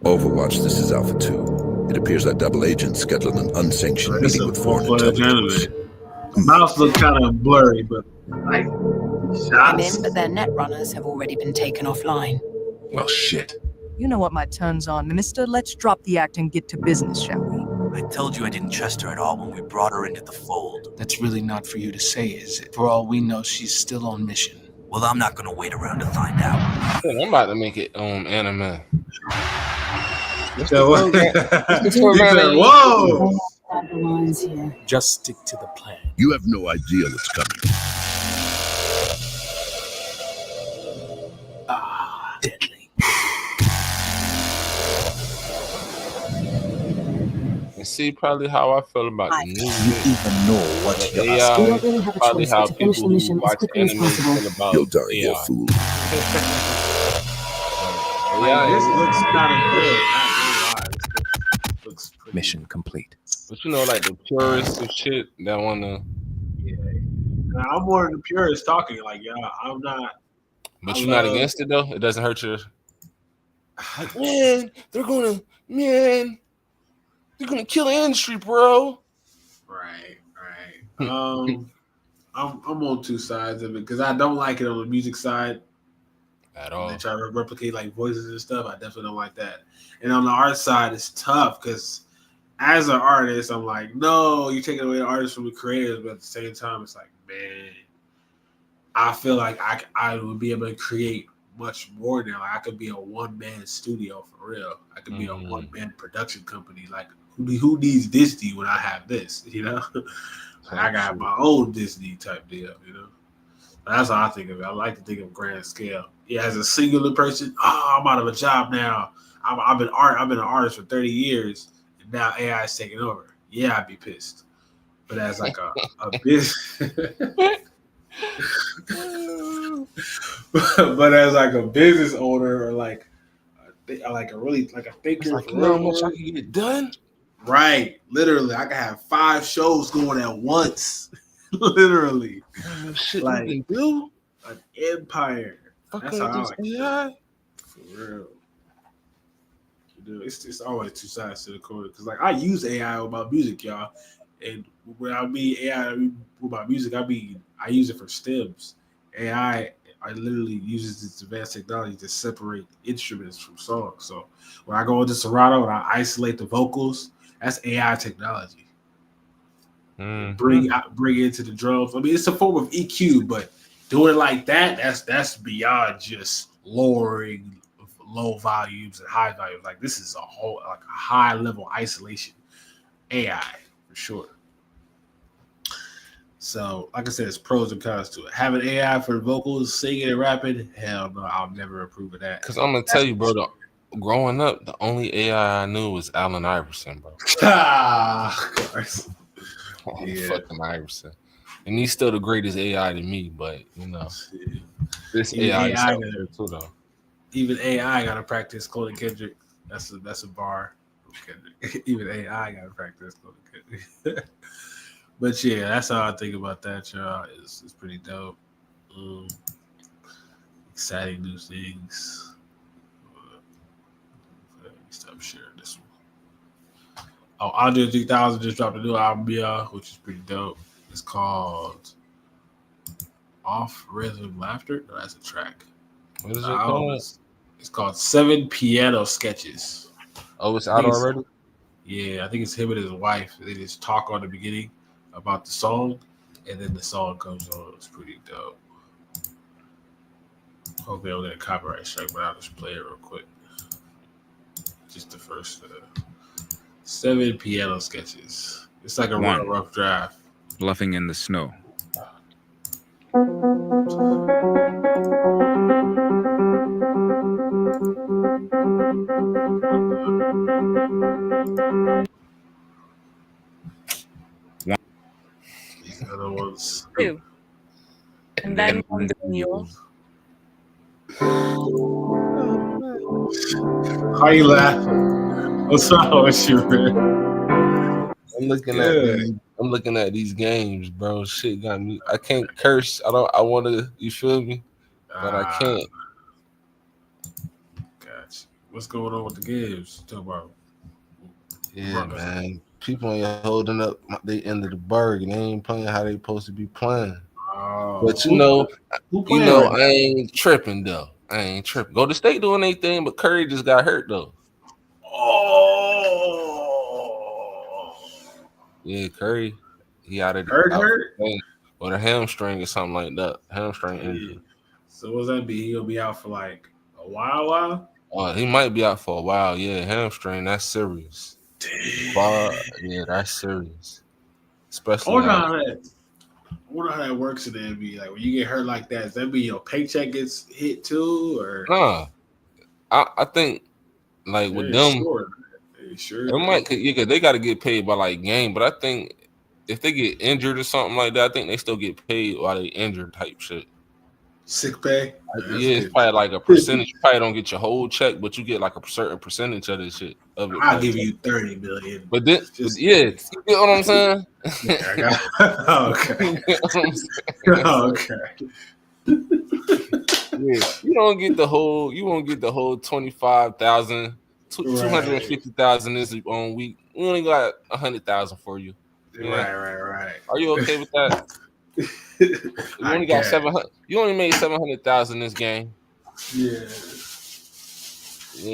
G: Overwatch, this is Alpha 2. It appears that double agent scheduled an unsanctioned
A: It's
G: meeting
A: a
G: with foreign
A: full-fledged
G: intelligence.
A: anime. The mouse look kind of blurry, but like
H: I'm
A: shots.
H: in, but their net runners have already been taken offline.
G: Well, shit.
I: You know what my turn's on, Minister. Let's drop the act and get to business, shall we?
F: I told you I didn't trust her at all when we brought her into the fold. That's really not for you to say, is it? For all we know, she's still on mission. Well, I'm not gonna wait around to find out.
B: I'm about to make it anime.
A: So,
B: Mr.
A: he
B: Tormenta,
A: said, "Whoa!"
F: Just stick to the plan.
G: You have no idea what's coming.
F: Deadly.
B: And see probably how I feel about the
F: You
B: music.
F: even know what
B: The
F: you're
B: AI,
J: We don't really have a
B: probably
J: choice
B: how
J: but to finish
B: people
J: the
B: who
J: mission as
B: watch
J: quickly as
B: anime
J: possible.
B: feel about
G: You'll die here,
B: AI.
G: fool.
A: Like, this looks kind of good. Not gonna lie. This looks pretty.
F: Mission complete.
B: But you know, like the purists of shit that wanna.
A: Yeah. Now, I'm more than the purist talking. Like, yeah, I'm not.
B: But
A: I
B: you're not
A: love-
B: against it though. It doesn't hurt your. Like, man, they're gonna kill the industry, bro.
A: Right. I'm on two sides of it because I don't like it on the music side.
B: At
A: When
B: all.
A: they try to replicate like voices and stuff, I definitely don't like that. And on the art side, it's tough because as an artist, I'm like, no, you're taking away the artists from the creators, but at the same time, it's like, man, I feel like I would be able to create much more now. Like I could be a one-man studio for real. I could be a one-man production company. Like who needs Disney when I have this? You know, I got my own Disney type deal. You know, that's how I think of it. I like to think of grand scale. Yeah, as a singular person, I'm out of a job now. I've been an artist for 30 years, and now AI is taking over. Yeah, I'd be pissed. But as like a business, but as like a business owner or like a really like a thinker,
B: Like,
A: for
B: you know how
A: real,
B: much I can get done?
A: right? Literally, I could have 5 shows going at once. Literally,
B: Shit
A: Like-
B: you can do?
A: an empire.
B: Fuck
A: That's how I
B: this
A: like it.
B: AI?
A: For real. Dude, it's always two sides to the coin. Because like I use AI with my music, y'all. And when I mean AI with my music, I use it for stems. AI I literally uses its advanced technology to separate instruments from songs. So when I go into Serato and I isolate the vocals, that's AI technology. Bring it into the drums. I mean, it's a form of EQ, but doing it like that's beyond just lowering low volumes and high volumes. Like this is a whole like a high level isolation AI for sure. So, like I said, it's pros and cons to it. Having AI for vocals, singing and rapping, hell no, I'll never approve of that.
B: Because I'm gonna tell you, bro. Growing up, the only AI I knew was Allen Iverson, bro.
A: Of course. Yeah.
B: Fucking Iverson, and he's still the greatest AI to me. But you know, this
A: Even
B: AI is
A: AI
B: out there too, though.
A: Even AI gotta practice Cody Kendrick. That's a bar. Kendrick. Even AI gotta practice Cody Kendrick. But yeah, that's how I think about that, y'all. It's pretty dope. Exciting new things. Let me stop sharing this one. Oh, Andre 3000 just dropped a new album, y'all, which is pretty dope. It's called Off Rhythm Laughter. No, that's a track.
B: What is it
A: The album
B: called?
A: It's called 7 Piano Sketches.
B: Oh, it's
A: I
B: out
A: think it's-
B: already.
A: Yeah, I think it's him and his wife. They just talk on the beginning about the song, and then the song comes on. It's pretty dope. Hope they don't get a copyright strike, but I'll just play it real quick. Just the first 7 Piano Sketches. It's like a real rough draft.
K: Bluffing in the snow.
A: These other ones.
L: Two. And then one mule.
A: How you laughing? What's wrong with you, man?
B: I'm looking at these games, bro. Shit got me. I can't curse. I want to. You feel me? But I can't.
A: Gotcha. What's going on with the games? Talk about.
B: Yeah, man. People ain't holding up the end of the bargain. They ain't playing how they supposed to be playing. But you know, I ain't tripping though. I ain't tripping. Go to State doing anything, but Curry just got hurt though.
A: Oh.
B: Yeah, Curry. He out of the
A: hurt?
B: Or a hamstring or something like that. Hamstring injury.
A: So what's that be? He'll be out for like a while?
B: Oh, he might be out for a while. Yeah, hamstring. That's serious. Yeah, that's serious. Especially.
A: I wonder how that works in the NBA. Like when you get hurt like that, does that mean your paycheck gets hit too, or?
B: Nah, I think like with them, it might because they got to get paid by like game. But I think if they get injured or something like that, I think they still get paid while they injured type shit.
A: Sick pay?
B: Yeah, it's probably like a percentage. You probably don't get your whole check, but you get like a certain percentage of this shit.
A: I'll give you $30 million.
B: But then, you get what I'm saying?
A: Okay.
B: Yeah, you won't get the whole 25,000, 250,000 this week. We only got 100,000 for you.
A: Right.
B: Are you okay with that? You only got 700. You only made 700,000 this game.
A: Yeah.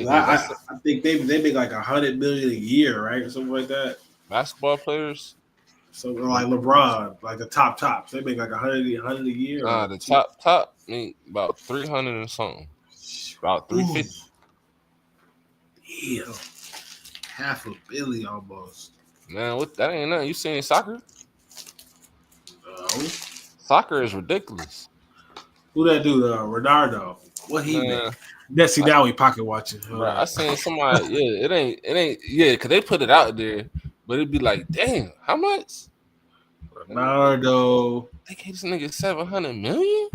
A: I think they make like 100 million a year, right, or something like that.
B: Basketball players.
A: So like LeBron, like the tops, they make like 100 a year.
B: Nah, the top make about 300 and something. About 350.
A: Damn. $500 million almost.
B: Man, what that ain't nothing. You seen soccer?
A: No.
B: Soccer is ridiculous.
A: Who that dude? Ronaldo. What he made? Now we pocket watching.
B: Right, I seen somebody. Yeah, it ain't. Yeah, because they put it out there, but it'd be like, damn, how much?
A: Ronaldo.
B: They gave this nigga 700 million.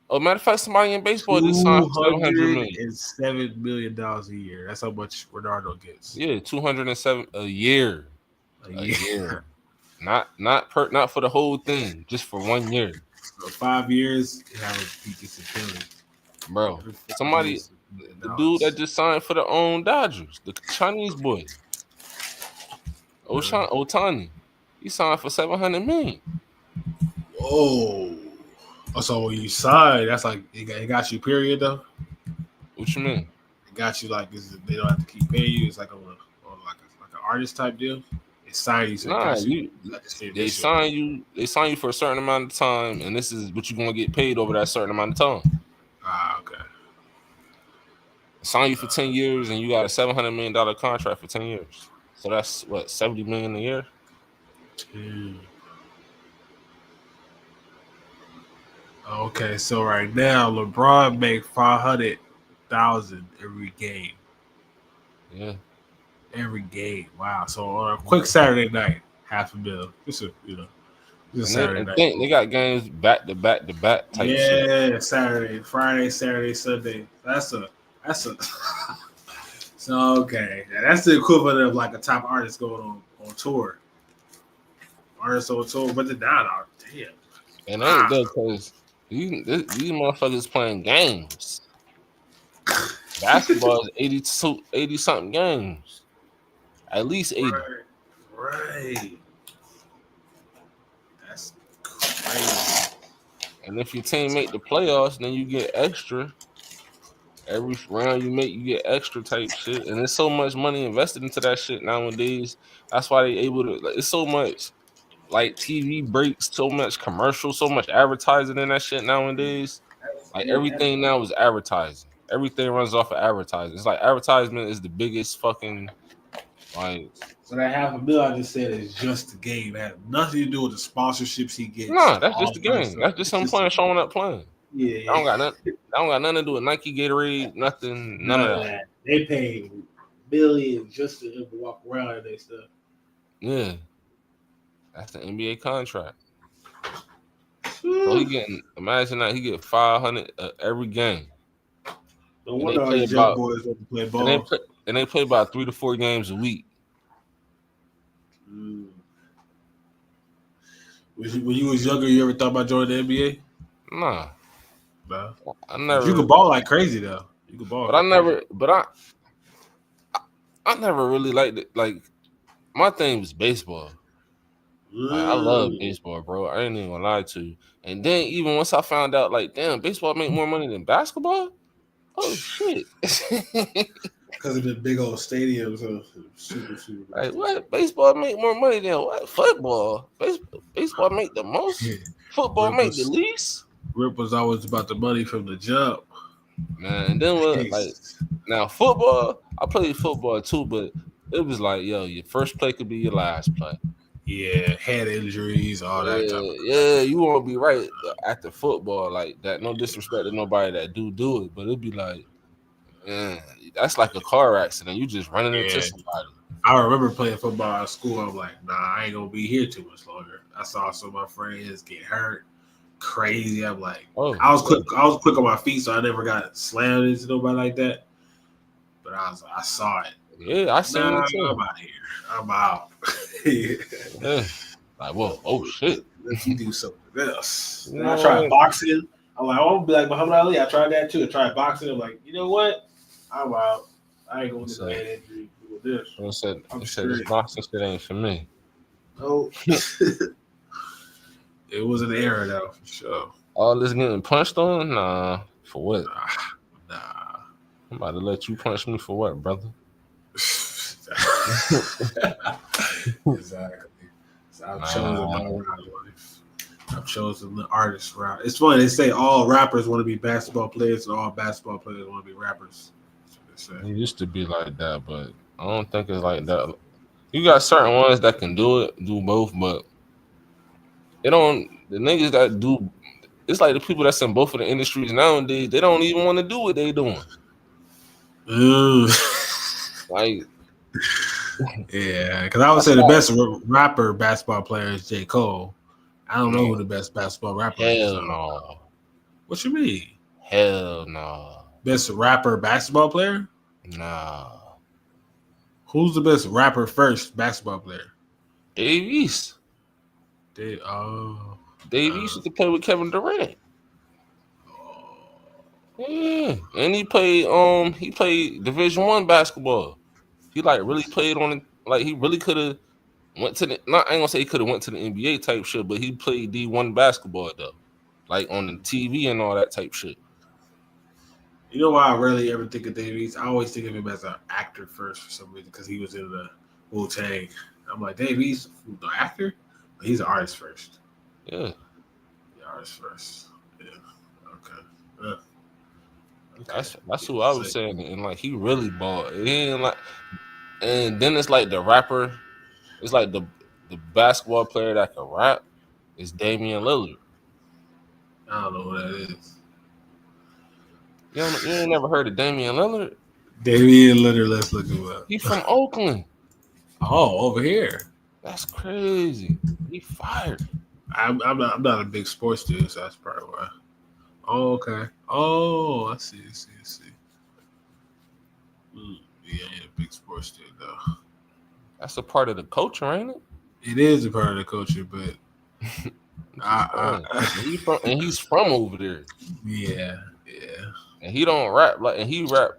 B: Oh, matter of fact, somebody in baseball just signed for 700 million.
A: $7 million a year. That's how much Ronaldo gets.
B: Yeah, 207 a year. A year. Not for the whole thing, just for 1 year.
A: So 5 years, he gets a billion.
B: Bro, somebody, the dude that just signed for the Dodgers, the Chinese boy, Ohtani, he signed for 700 million.
A: Whoa! So when you sign, that's like it got you. Period, though.
B: What you mean?
A: It got you like they don't have to keep paying you. It's like like an artist type deal. They sign you. So
B: they sign you. They sign you for a certain amount of time, and this is what you're gonna get paid over that certain amount of time.
A: Okay.
B: Sign you for 10 years, and you got a $700 million contract for 10 years. So that's what, 70 million a year.
A: Okay, so right now LeBron make 500,000 every game.
B: Yeah,
A: every game. Wow. So on a quick Saturday night, $500,000. Just Saturday night.
B: They got games back to back type shit.
A: Yeah, Saturday, Friday, Saturday, Sunday. That's a. So okay, that's the equivalent of like a top artist going on tour. Artists on tour, but the $9. Damn.
B: And ain't that because these motherfuckers playing games. Basketball is 80 something games. At least 80.
A: Right. That's crazy.
B: And if your team make the playoffs, then you get extra. Every round you make, you get extra type shit. And there's so much money invested into that shit nowadays. That's why they able to, like, it's so much like TV breaks, so much commercial, so much advertising in that shit nowadays. Like everything now is advertising. Everything runs off of advertising. It's like advertisement is the biggest fucking like.
A: So that $500,000 I just said is just the game. It had nothing to do with the sponsorships he gets.
B: Nah, that's just the game. That's just him showing up playing.
A: Yeah.
B: I don't got nothing to do with Nike, Gatorade, nothing. None of that.
A: They pay millions just to walk around and they stuff.
B: Yeah. That's the NBA contract. So he getting, imagine that, he get 500 every game.
E: No
B: And
E: wonder
B: they
E: all
B: play
E: these young
B: about,
E: boys want to play
B: and
E: ball.
B: they play about 3 to 4 games a week.
A: When you was younger, you ever thought about joining the NBA?
B: Nah,
A: No.
B: I
A: You
B: never.
A: could ball like crazy though. You could ball.
B: But I never really liked it. Like, my thing was baseball. Like, I love baseball, bro. I ain't even gonna lie to you. And then even once I found out, like, damn, baseball make more money than basketball. Oh shit!
E: Because of the big old stadiums. Super.
B: Like, what? Baseball make more money than what? Football. Baseball make the most. Football make the least.
A: Rip was always about the money from the jump.
B: Man, and then what? Like, now football. I played football too, but it was like, yo, your first play could be your last play.
A: Yeah, head injuries, all that type of
B: Yeah, you won't be right after football like that. No disrespect to nobody that do it, but it'd be like, man, that's like a car accident. You just running into somebody.
A: I remember playing football at school. I'm like, nah, I ain't gonna be here too much longer. I saw some of my friends get hurt, crazy. I'm like, I was quick on my feet, so I never got slammed into nobody like that. But I saw it.
B: Yeah, I seen it too.
A: I'm out here. I'm out.
B: Yeah. Like, whoa, oh shit.
E: Let you do something else. And
B: Yeah.
E: I tried boxing. I'm like, I want to be like Muhammad Ali. I tried that too. I tried boxing. I'm like, you know what? I'm out. I ain't going to get a head injury with this.
B: I said this boxing shit ain't for me.
E: No.
A: It was an error though, for sure.
B: All this getting punched on? Nah. For what?
A: Nah.
B: I'm about to let you punch me for what, brother?
A: Exactly. So I've chosen my life. I've chosen the artist route. It's funny, they say all rappers want to be basketball players and all basketball players want to be rappers.
B: It used to be like that, but I don't think it's like that. You got certain ones that can do both, but it don't. The niggas that do, it's like the people that's in both of the industries nowadays. They don't even want to do what they doing. Like,
A: yeah, because I would say the best rapper basketball player is J. Cole. I don't know who the best basketball rapper is.
B: Hell no.
A: What you mean?
B: Hell no.
A: Best rapper basketball player?
B: Nah.
A: Who's the best rapper first basketball player?
B: Dave East.
A: Dave
B: East used to play with Kevin Durant. Yeah, and he played Division I basketball. He like really played on it. Like he really could have went to the. Not I ain't gonna say he could have went to the NBA type shit, but he played D1 basketball though, like on the TV and all that type shit.
A: You know why I rarely ever think of Dave East? I always think of him as an actor first for some reason because he was in the Wu-Tang. I'm like, Dave East, the actor? But he's an artist first.
B: Yeah.
A: The artist first. Yeah. Okay.
B: That's who I was saying, and like he really balled. He ain't like, and then it's like the rapper, it's like the basketball player that can rap is Damian Lillard.
A: I don't know who that is.
B: You ain't never heard of Damian Lillard?
A: Damian Lillard, let's look him up.
B: He from Oakland.
A: Oh, over here.
B: That's crazy. He fired.
A: I'm not a big sports dude, so that's probably why. Oh, okay. Oh, I see. Yeah, I ain't a big sports dude though.
B: That's a part of the culture, ain't it?
A: It is a part of the culture, but
B: he's from over there.
A: Yeah.
B: And he don't rap like, and he rap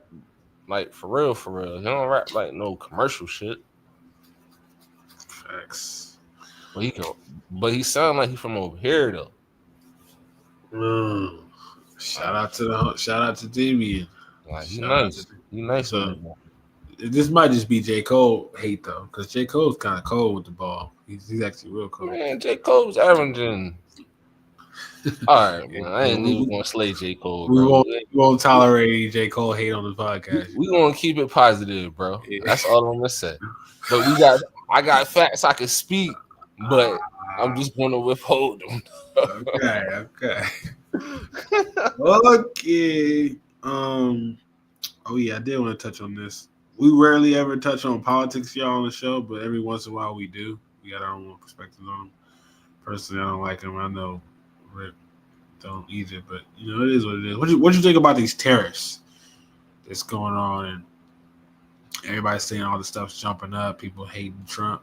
B: like for real. He don't rap like no commercial shit.
A: Facts.
B: But he sound like he from over here though.
A: Shout out to Damian.
B: Like he nice. He nice.
A: So, this might just be J. Cole hate though, because J. Cole's kind of cold with the ball. He's actually real cold.
B: Man, J. Cole's averaging. All right, man. I ain't even gonna slay J. Cole. Bro.
A: We won't tolerate J. Cole hate on the podcast.
B: We gonna keep it positive, bro. Yeah. That's all I'm gonna say. But I got facts I can speak, but I'm just gonna withhold them.
A: Okay. Okay. Oh yeah, I did want to touch on this. We rarely ever touch on politics, y'all, on the show, but every once in a while we do. We got our own perspective on them. Personally, I don't like them. I know Don't either, but you know it is what it is. What you think about these tariffs that's going on, and everybody's saying all the stuff's jumping up, people hating Trump.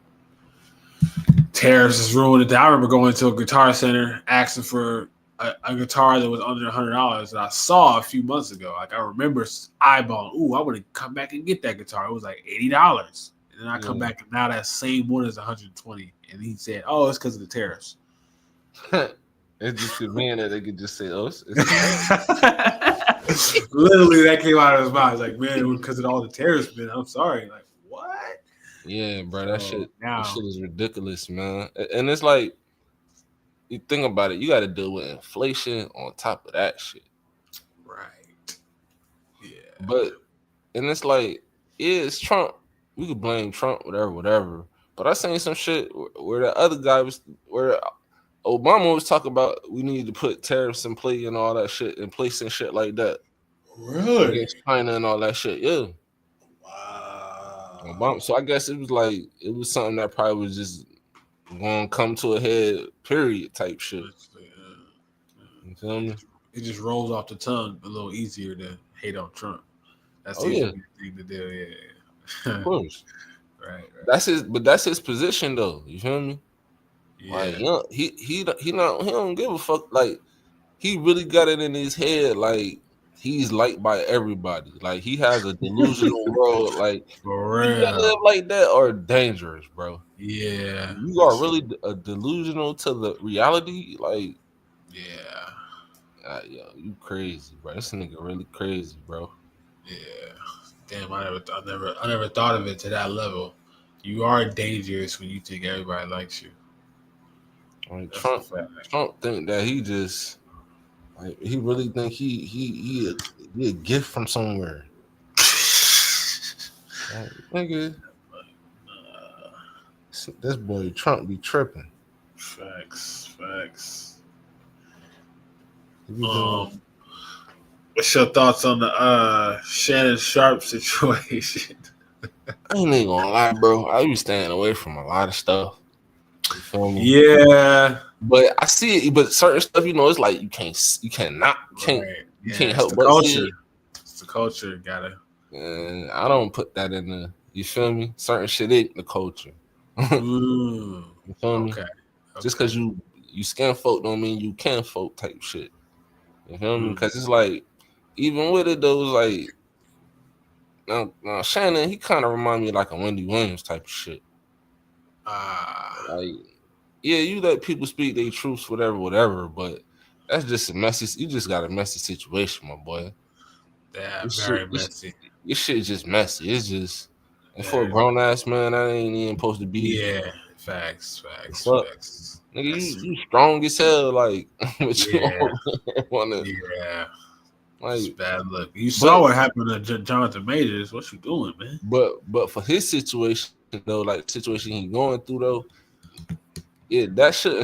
A: Tariffs is ruining it. I remember going to a Guitar Center asking for a guitar that was under $100 that I saw a few months ago. Like I remember eyeballing, ooh, I would have come back and get that guitar. It was like $80, and then I come back and now that same one is $120, and he said, oh, it's because of the tariffs.
B: It's just a man that they could just say, "Oh, it's
A: literally that came out of his mouth. It's like, man, because of all the tariffs, man. I'm sorry. Like, what?
B: Yeah, bro, that shit is ridiculous, man. And it's like, you think about it, you got to deal with inflation on top of that shit,
A: right? Yeah,
B: but and it's like, yeah, it's Trump. We could blame Trump, whatever. But I seen some shit where the other guy where Obama was talking about we need to put tariffs in play and all that shit in place and shit like that.
A: Really?
B: Against China and all that shit. Yeah.
A: Wow.
B: Obama. So I guess it was something that probably was just going to come to a head, period, type shit. You feel me?
A: It just rolls off the tongue a little easier to hate on Trump. That's the easy thing to do. Yeah.
B: Of course.
A: Right.
B: That's his position though. You feel me? Yeah. Like, he don't give a fuck. Like, he really got it in his head. Like, he's liked by everybody. Like, he has a delusional world. Like,
A: for real,
B: you live like that are dangerous, bro.
A: Yeah,
B: you are really delusional to the reality. Like, yo, you crazy, bro. This nigga really crazy, bro.
A: Yeah, damn. I never thought of it to that level. You are dangerous when you think everybody likes you.
B: Like Trump think that he just like he really think he a gift from somewhere. Like, nigga, this boy Trump be tripping.
A: Facts. What's your thoughts on the Shannon Sharp situation?
B: I ain't even gonna lie, bro. I be staying away from a lot of stuff. You feel me?
A: Yeah,
B: but I see it. But certain stuff, you know, it's like you can't help but
A: culture.
B: see it.
A: It's the culture, gotta.
B: And I don't put that in the. You feel me? Certain shit ain't the culture. You feel me? Okay. Just because you skin folk don't mean you can folk type shit. You feel me? Because it's like, even with it though, it's like now Shannon, he kind of remind me of like a Wendy Williams type of shit. Like, yeah, you let people speak their truths, whatever, but that's just a messy. You just got a messy situation, my boy.
A: Yeah, very messy.
B: Your shit just messy. It's just, and for a grown ass man, that ain't even supposed to be.
A: Yeah, facts.
B: Nigga, you strong as hell, like, but you wanna.
A: Yeah.
B: Like,
A: it's bad look. You saw what happened to Jonathan Majors. What you doing, man?
B: But for his situation though, like the situation he going through though, yeah, that shouldn't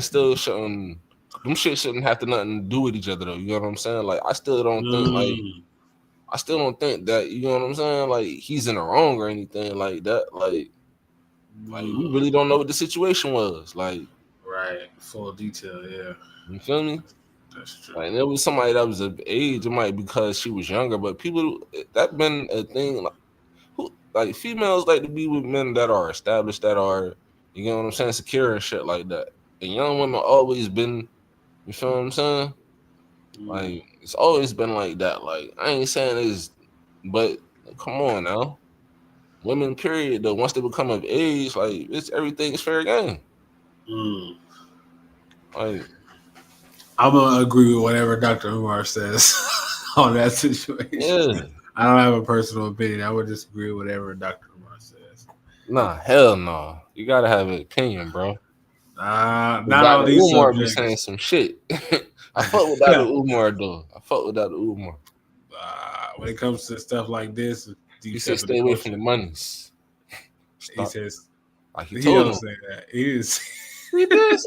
B: have to nothing to do with each other though. You know what I'm saying? Like, I still don't think that, you know what I'm saying? Like, he's in the wrong or anything like that. Like we really don't know what the situation was. Like,
A: right, full detail, yeah.
B: You feel me?
A: That's true.
B: Like, there was somebody that was of age. It might be because she was younger, but people that been a thing. Like females like to be with men that are established, that are, you know what I'm saying, secure and shit like that. And young women always been, you feel what I'm saying? Like, it's always been like that. Like, I ain't saying it's, but come on now. Women, period, though, once they become of age, like, everything is fair game. Like,
A: I'm gonna agree with whatever Dr. Umar says on that situation.
B: Yeah.
A: I don't have a personal opinion. I would just agree with whatever Dr. Umar says.
B: Nah, hell no. You gotta have an opinion, bro.
A: Not on these
B: Umar
A: subjects.
B: be saying some shit. I fuck with Dr. Umar though.
A: When it comes to stuff like this,
B: he said stay away from the monies.
A: He says,
B: like,
A: he don't say that. He
B: did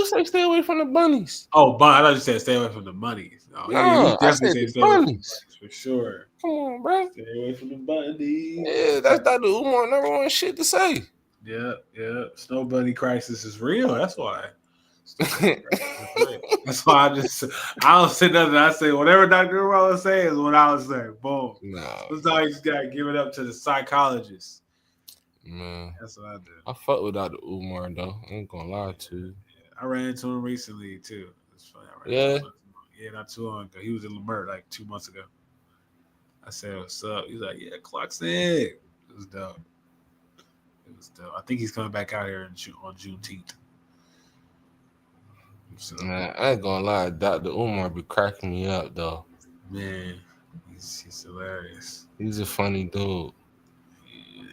B: say stay away from the bunnies.
A: Oh, but I thought you said stay away from the monies. No, he definitely said stay away from the bunnies for sure.
B: Come on, bro.
A: Stay away from the bunnies.
B: Yeah, that's Dr. Umar number one shit to say.
A: Yeah. Snow bunny crisis is real. That's why. That's why I don't say nothing. I say whatever Dr. Umar say is what I would say. Boom.
B: Nah,
A: Sometimes you just gotta give it up to the psychologist.
B: man.
A: That's what I do.
B: I fuck with Dr. Umar though. I ain't gonna lie to you.
A: I ran into him recently too. It's funny. Yeah, not too long ago. He was in Lamert like 2 months ago. I said, "What's up?" He's like, "Yeah, clock's in." It was dope. I think he's coming back out here on Juneteenth. So,
B: Man, I ain't gonna lie, Dr. Umar be cracking me up though.
A: man, he's hilarious.
B: He's a funny dude.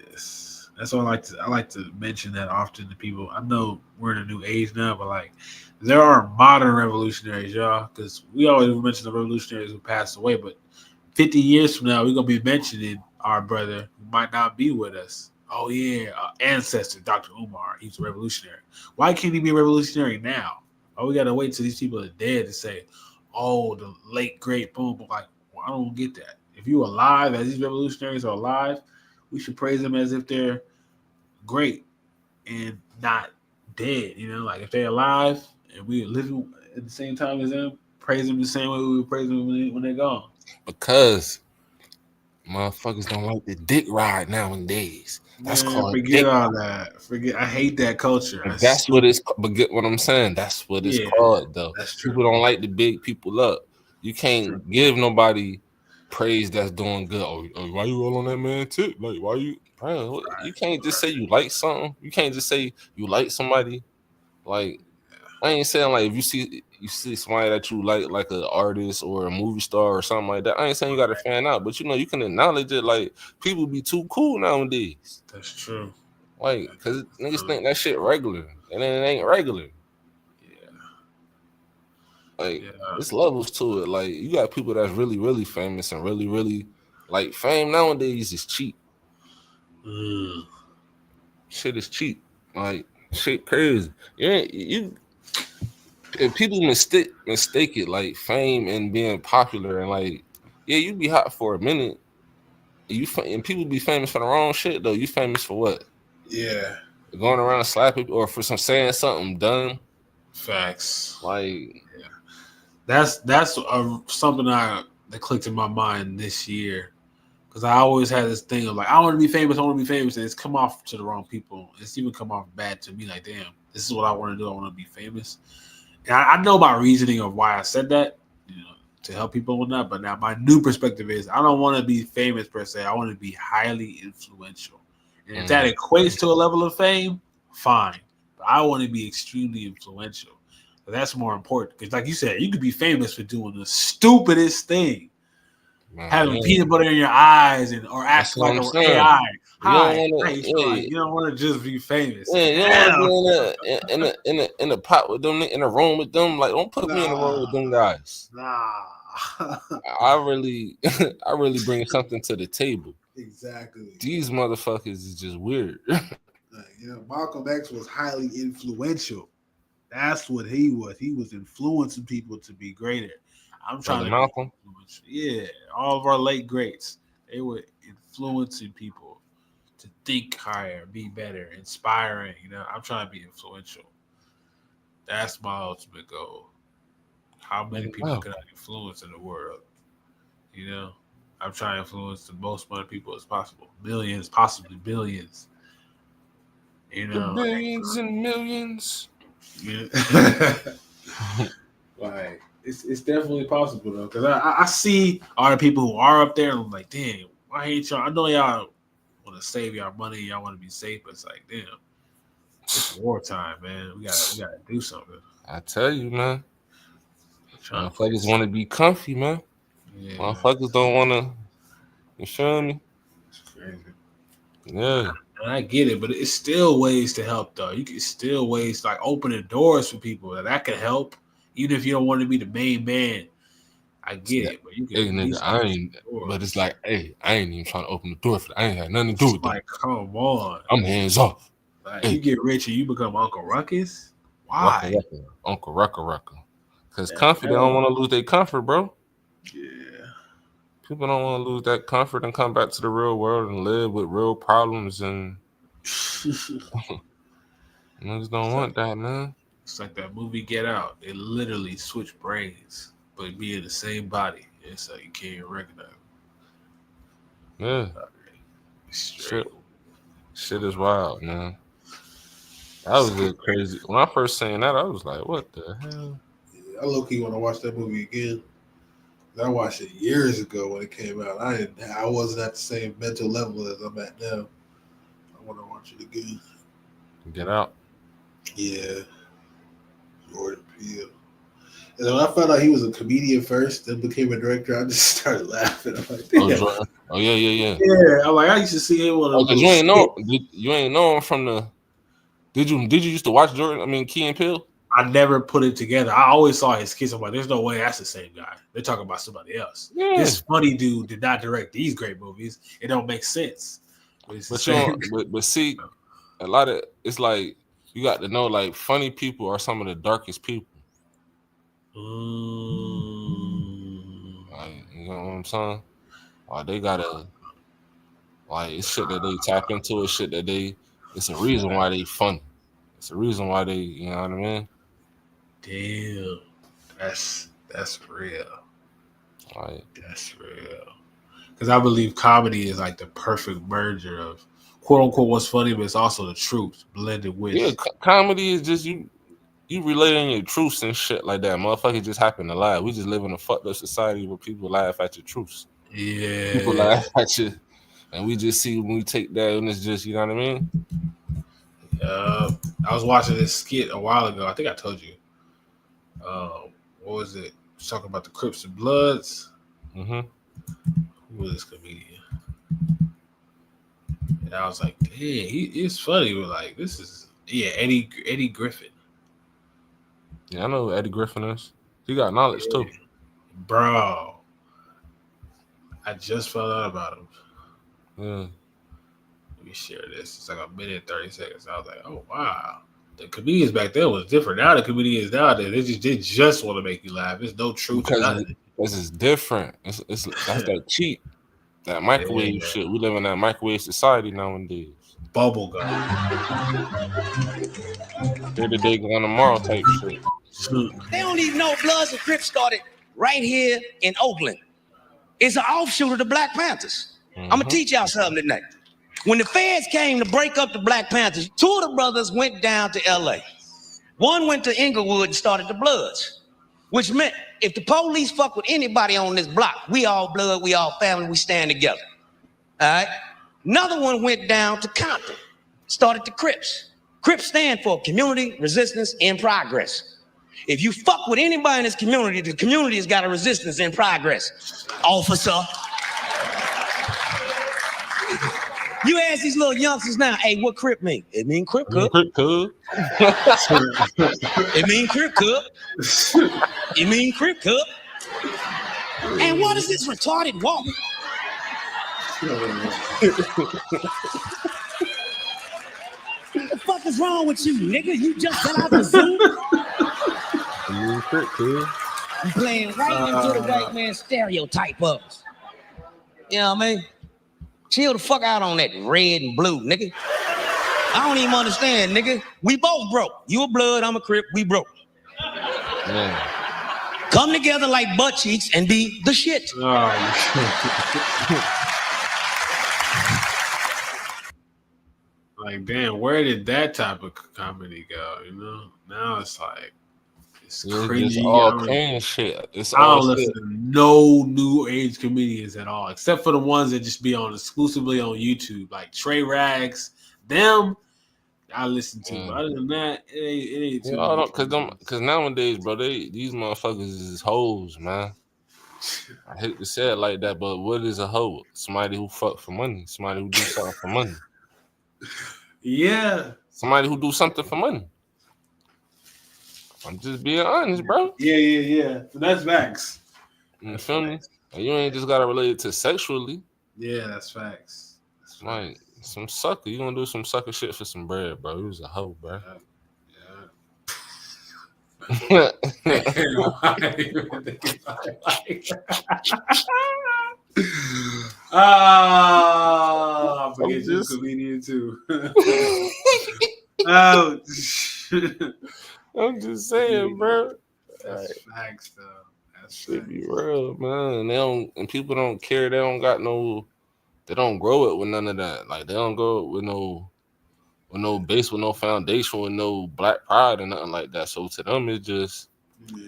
A: Yes, that's what I like to mention that often to people. I know we're in a new age now, but like there are modern revolutionaries, y'all, because we always mention the revolutionaries who passed away, but 50 years from now, we're gonna be mentioning our brother who might not be with us. Oh yeah, ancestor Dr. Umar, he's a revolutionary. Why can't he be a revolutionary now? Oh, we gotta wait till these people are dead to say, "Oh, the late great boom." But like, well, I don't get that. If you're alive, as these revolutionaries are alive, we should praise them as if they're great and not dead. You know, like if they're alive and we living at the same time as them, praise them the same way we would praise them when they're gone.
B: Because motherfuckers don't like the dick ride nowadays. That's called
A: forget
B: dick.
A: all that. Forget. I hate that culture.
B: That's what it's. But get what I'm saying. That's what it's called, though.
A: That's true.
B: People don't like to big people up. You can't give nobody praise that's doing good. Oh, why you all on that man tip? Like, why you? Bro, you can't just say you like something. You can't just say you like somebody. Like, I ain't saying like if you see somebody that you like an artist or a movie star or something like that. I ain't saying you got to fan out, but you can acknowledge it. Like people be too cool nowadays.
A: That's true.
B: Like, cause niggas think that shit regular, and then it ain't regular.
A: Yeah.
B: Like, there's levels to it. Like, you got people that's really, really famous and really, really like fame nowadays is cheap. Shit is cheap. Like, shit crazy. If people mistake it like fame and being popular and like, yeah, you be hot for a minute. And people be famous for the wrong shit though. You famous for what?
A: Yeah.
B: Going around slapping or for saying something dumb.
A: Facts.
B: Like,
A: yeah. That's something that clicked in my mind this year. Because I always had this thing of like, I want to be famous, and it's come off to the wrong people. It's even come off bad to me. Like, damn, this is what I want to do. I want to be famous. And I know my reasoning of why I said that, to help people and whatnot. But now my new perspective is I don't want to be famous per se. I want to be highly influential. And if that equates to a level of fame, fine. But I want to be extremely influential. So that's more important. Because like you said, you could be famous for doing the stupidest thing. Having peanut butter in your eyes or acting like an AI. You don't want to just be famous.
B: Yeah, you don't want to be in a pot with them, in a room with them. Like, don't put me in a room with them guys.
A: Nah.
B: I really bring something to the table.
A: Exactly.
B: These motherfuckers is just weird.
A: Malcolm X was highly influential. That's what he was. He was influencing people to be greater. I'm trying to
B: Malcolm.
A: Yeah, all of our late greats, they were influencing people to think higher, be better, inspiring. I'm trying to be influential. That's my ultimate goal. How many people can I influence in the world? I'm trying to influence the most amount of people as possible. Millions, possibly billions.
B: Billions and millions.
A: Yeah. Like, it's definitely possible though, because I see all the people who are up there, and I'm like, damn, why ain't y'all? I know y'all want to save y'all money, y'all want to be safe, but it's like, damn, it's wartime, man. We gotta do something.
B: I tell you, man. Motherfuckers want to be comfy, man. Yeah. Motherfuckers don't want to. You feel me?
A: It's crazy.
B: Yeah.
A: And I get it, but it's still ways to help though. You can still ways like opening doors for people that can help. Even if you don't want to be the main man, I get it. But you can.
B: Hey, nigga, but it's like, hey, I ain't even trying to open the door for that. I ain't had nothing to do with that.
A: Like, come on.
B: I'm hands off.
A: Like, you get rich and you become Uncle Ruckus? Why?
B: Uncle Rucka. Because comfort, they don't want to lose their comfort, bro.
A: Yeah.
B: People don't want to lose that comfort and come back to the real world and live with real problems and niggas don't want that, man.
A: It's like that movie Get Out. It literally switched brains, but be in the same body. And so you can't even recognize them.
B: Yeah. Shit is wild, man. That was a crazy. When I first seen that, I was like, what the hell?
E: I low-key want to watch that movie again. I watched it years ago when it came out. I wasn't at the same mental level as I'm at now. I want to watch it again.
B: Get Out.
E: Yeah. Jordan Peele. And when I found out he was a comedian first, then became a director, I just started laughing. I'm like, damn.
B: Yeah.
E: Yeah, I'm like, I used to see him on.
B: Because you ain't know him from the. Did you used to watch Jordan? I mean, Key and Peele?
A: I never put it together. I always saw his kids. I'm like, there's no way that's the same guy. They're talking about somebody else.
B: Yeah.
A: This funny dude did not direct these great movies. It don't make sense.
B: But see, a lot of it's like you got to know like funny people are some of the darkest people. Like, you know what I'm saying? Like they gotta like it's shit that they tap into. It's shit that it's a reason why they funny. It's a reason why they, you know what I mean?
A: Damn, that's real.
B: Like
A: that's real. Because I believe comedy is like the perfect merger of quote unquote what's funny, but it's also the truth blended with.
B: Comedy is just you relating your truths and shit like that. Motherfucker just happen to lie. We just live in a fucked up society where people laugh at your truths.
A: Yeah,
B: people laugh at you, and we just see when we take that and it's just, you know what I mean?
A: I was watching this skit a while ago. I think I told you. What was it? Talking about the Crips and Bloods.
B: Mm-hmm.
A: Who was this comedian? And I was like, dang, he's funny. But like, this is Eddie Griffin.
B: Yeah, I know who Eddie Griffin is. He got knowledge too,
A: bro. I just found out about him.
B: Yeah.
A: Let me share this. It's like a minute and 30 seconds. I was like, oh wow. The comedians back then was different. Now the comedians nowadays, they just want to make you laugh. There's no truth to nothing.
B: This is different. It's that's that cheap, that microwave shit. We live in that microwave society nowadays.
A: Bubble gum.
B: Here today, gone tomorrow type shit.
J: They don't even know Bloods and Crips started right here in Oakland. It's an offshoot of the Black Panthers. I'm gonna teach y'all something tonight. When the feds came to break up the Black Panthers, two of the brothers went down to LA. One went to Inglewood and started the Bloods, which meant if the police fuck with anybody on this block, we all blood, we all family, we stand together. All right? Another one went down to Compton, started the Crips. Crips stand for Community Resistance in Progress. If you fuck with anybody in this community, the community has got a resistance in progress. Officer. You ask these little youngsters now, hey, what Crip mean? It mean Crip Cook. It mean Crip Cook. It mean Crip Cook. And what is this retarded woman? What the fuck is wrong with you, nigga? You just got out the zoo?
B: I mean Crip Cook.
J: You playing right into the white man stereotype of us. You know what I mean? Chill the fuck out on that red and blue, nigga. I don't even understand, nigga. We both broke. You a Blood, I'm a Crip, we broke.
B: Man.
J: Come together like butt cheeks and be the shit.
A: Like, damn, where did that type of comedy go? You know? Now it's like, it's cringy.
B: It's all clean shit. It's
A: I
B: all
A: don't listen to no new age comedians at all, except for the ones that just be on exclusively on YouTube, like Trey Rags. Them, I listen to. But other than that, it ain't too much.
B: Because nowadays, bro, these motherfuckers is hoes, man. I hate to say it like that, but what is a hoe? Somebody who fuck for money. Somebody who do something for money.
A: Yeah.
B: Somebody who do something for money. I'm just being honest, bro.
E: Yeah. So that's facts.
B: You feel me? You ain't just gotta relate it to sexually.
A: Yeah, that's facts.
B: Like some sucker. You gonna do some sucker shit for some bread, bro. You was a hoe, bro.
A: Yeah. I forget you're a comedian too. Oh.
B: I'm just saying, bro.
A: That's facts, though. That's
B: Should be real, man. And people don't care. They don't grow it with none of that. Like they don't grow it with no base, with no foundation, with no black pride or nothing like that. So to them, it's just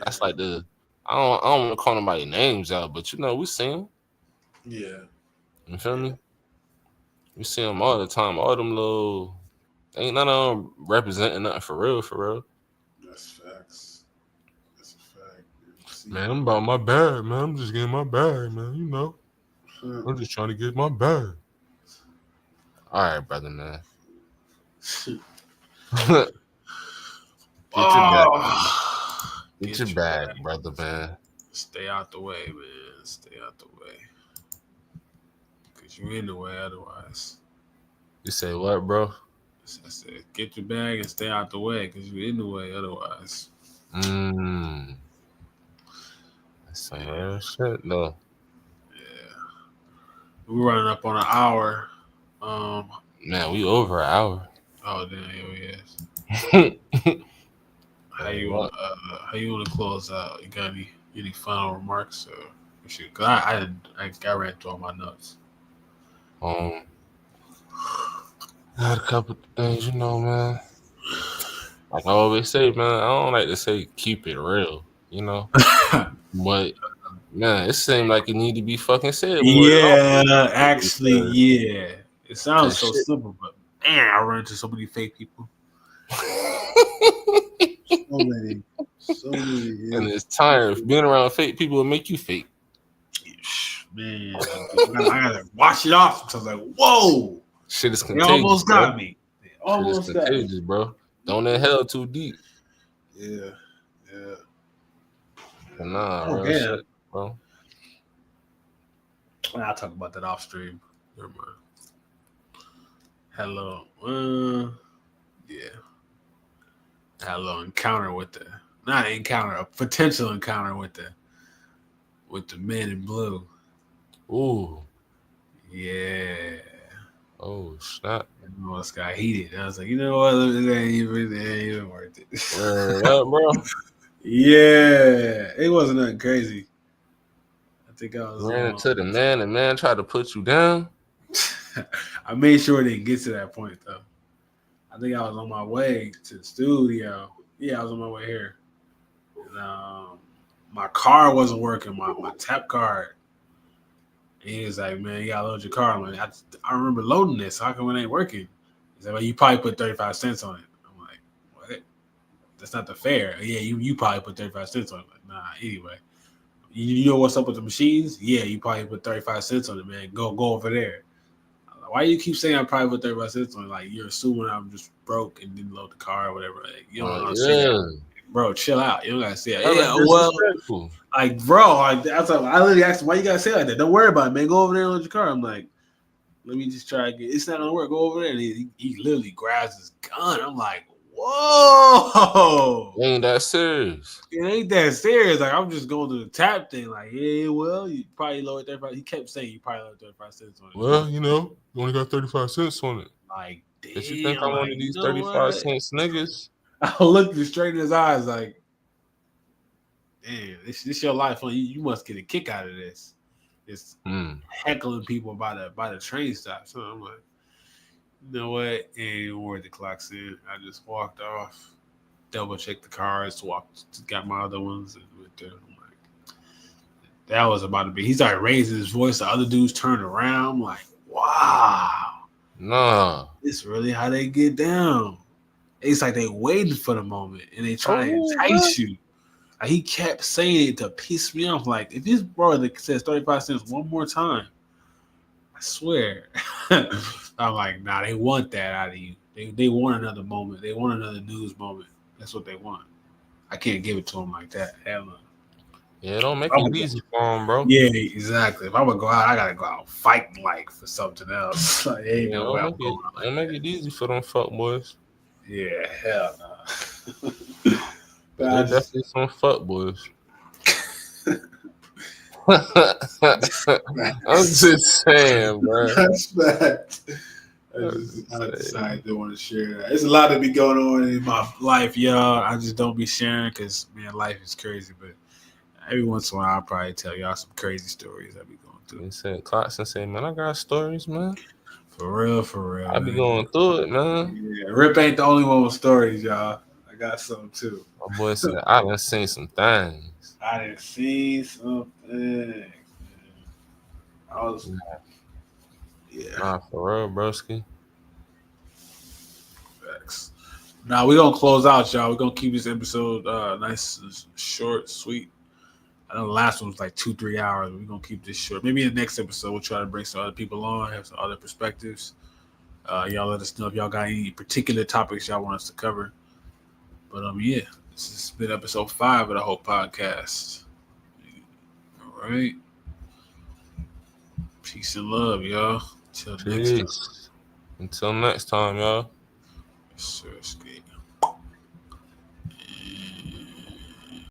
B: that's like I don't want to call nobody names out, but we see them.
E: Yeah.
B: You feel me? We see them all the time. All them little ain't none of them representing nothing for real.
E: That's facts. That's a fact.
B: Man, I'm about my bag, man. I'm just getting my bag, man. I'm just trying to get my bag. All right, brother, man. Get your bag, brother, man.
A: Stay out the way, man. Stay out the way. Because you're in the way otherwise.
B: You say what, bro?
A: I said, get your bag and stay out the way because you're in the way otherwise.
B: That's some real shit, though.
A: Yeah. We're running up on an hour.
B: Man, we over an hour.
A: Oh, damn, here he is. How you want to close out? You got any final remarks? Cause I ran through all my notes.
B: I had a couple things, man. Like I always say, man, I don't like to say keep it real, but man, it seemed like it need to be fucking said.
A: Yeah, actually, yeah. It sounds so simple, but man, I run into so many fake people.
E: So many. Yeah.
B: And it's tiring. Being around fake people will make you fake.
A: Man, I gotta wash it off. So I was like, whoa.
B: Shit is contagious.
A: They almost got me. They almost got
B: me, bro. Don't inhale too deep.
E: Yeah.
B: Nah,
A: shit,
B: bro.
A: I'll talk about that off stream. Never mind. Hello. Hello, a potential encounter with the men in blue.
B: Ooh.
A: Yeah.
B: Oh, snap.
A: I almost got heated. I was like, you know what? It ain't even worth it.
B: Bro.
A: Yeah. It wasn't nothing crazy. I think I was
B: ran into the man, and man tried to put you down.
A: I made sure it didn't get to that point, though. I think I was on my way to the studio. Yeah, I was on my way here. And, my car wasn't working, my tap card. And he was like, man, you gotta load your car. I'm like, I remember loading this. How come it ain't working? He said, well, you probably put 35 cents on it. I'm like, what? That's not the fare. Yeah, you probably put 35 cents on it. Like, nah, anyway. You know what's up with the machines? Yeah, you probably put 35 cents on it, man. Go over there. Like, why do you keep saying I probably put 35 cents on it? Like, you're assuming I'm just broke and didn't load the car or whatever. Like, you don't understand. Bro, chill out. You don't gotta say it. Yeah, well, like, bro, I literally asked him, why you gotta say it like that? Don't worry about it, man. Go over there and load your car. I'm like, let me just try again. It's not gonna work. Go over there. And he literally grabs his gun. I'm like, whoa.
B: It ain't that serious.
A: It ain't that serious. Like, I'm just going to the tap thing. Like, yeah, well, you probably lowered 35. He kept saying you probably lowered 35 cents on it.
B: Well, you only got 35 cents on it.
A: Like, damn.
B: Did you think I'm one of these 35 cents niggas?
A: I looked him straight in his eyes like, damn, this your life. You must get a kick out of this. It's heckling people by the train stop. So I'm like, you know what? Ain't worth the clock's in. I just walked off, double checked the cars, got my other ones, and went there. I'm like, that was about to be. He started raising his voice. The other dudes turned around. I'm like, wow.
B: Nah.
A: It's really how they get down. It's like they waiting for the moment and they try to entice you. Like, he kept saying it to piss me off. Like, if this brother says 35 cents one more time, I swear. I'm like, nah, they want that out of you. They want another moment. They want another news moment. That's what they want. I can't give it to them like that. Hell no.
B: Yeah, don't make it easy for them, bro.
A: Yeah, exactly. If I'm gonna go out, I gotta go out fighting like for something else. Like,
B: don't make it easy for them fuck boys.
A: Yeah, hell no.
B: They're definitely some fuck boys. I'm just saying, bro.
E: That's fact.
A: I decided to want to share that. There's a lot to be going on in my life, y'all. I just don't be sharing because, man, life is crazy. But every once in a while, I'll probably tell y'all some crazy stories I be going through.
B: He said, Clarkson said, man, I got stories, man.
A: For real.
B: I be going through it, man.
A: Yeah, Rip ain't the only one with stories, y'all. I got some too.
B: My boy said, I done seen some things.
A: I done seen something. I was,
B: Nah, for real, broski.
A: Facts. Now we're gonna close out, y'all. We're gonna keep this episode nice, short, sweet. I know the last one was like 2-3 hours. We're gonna keep this short. Maybe in the next episode we'll try to bring some other people on, have some other perspectives. Y'all let us know if y'all got any particular topics y'all want us to cover. But yeah, this has been episode 5 of the whole podcast. All right. Peace and love, y'all. Until next time.
B: Until next time, y'all.
A: Yes, sir.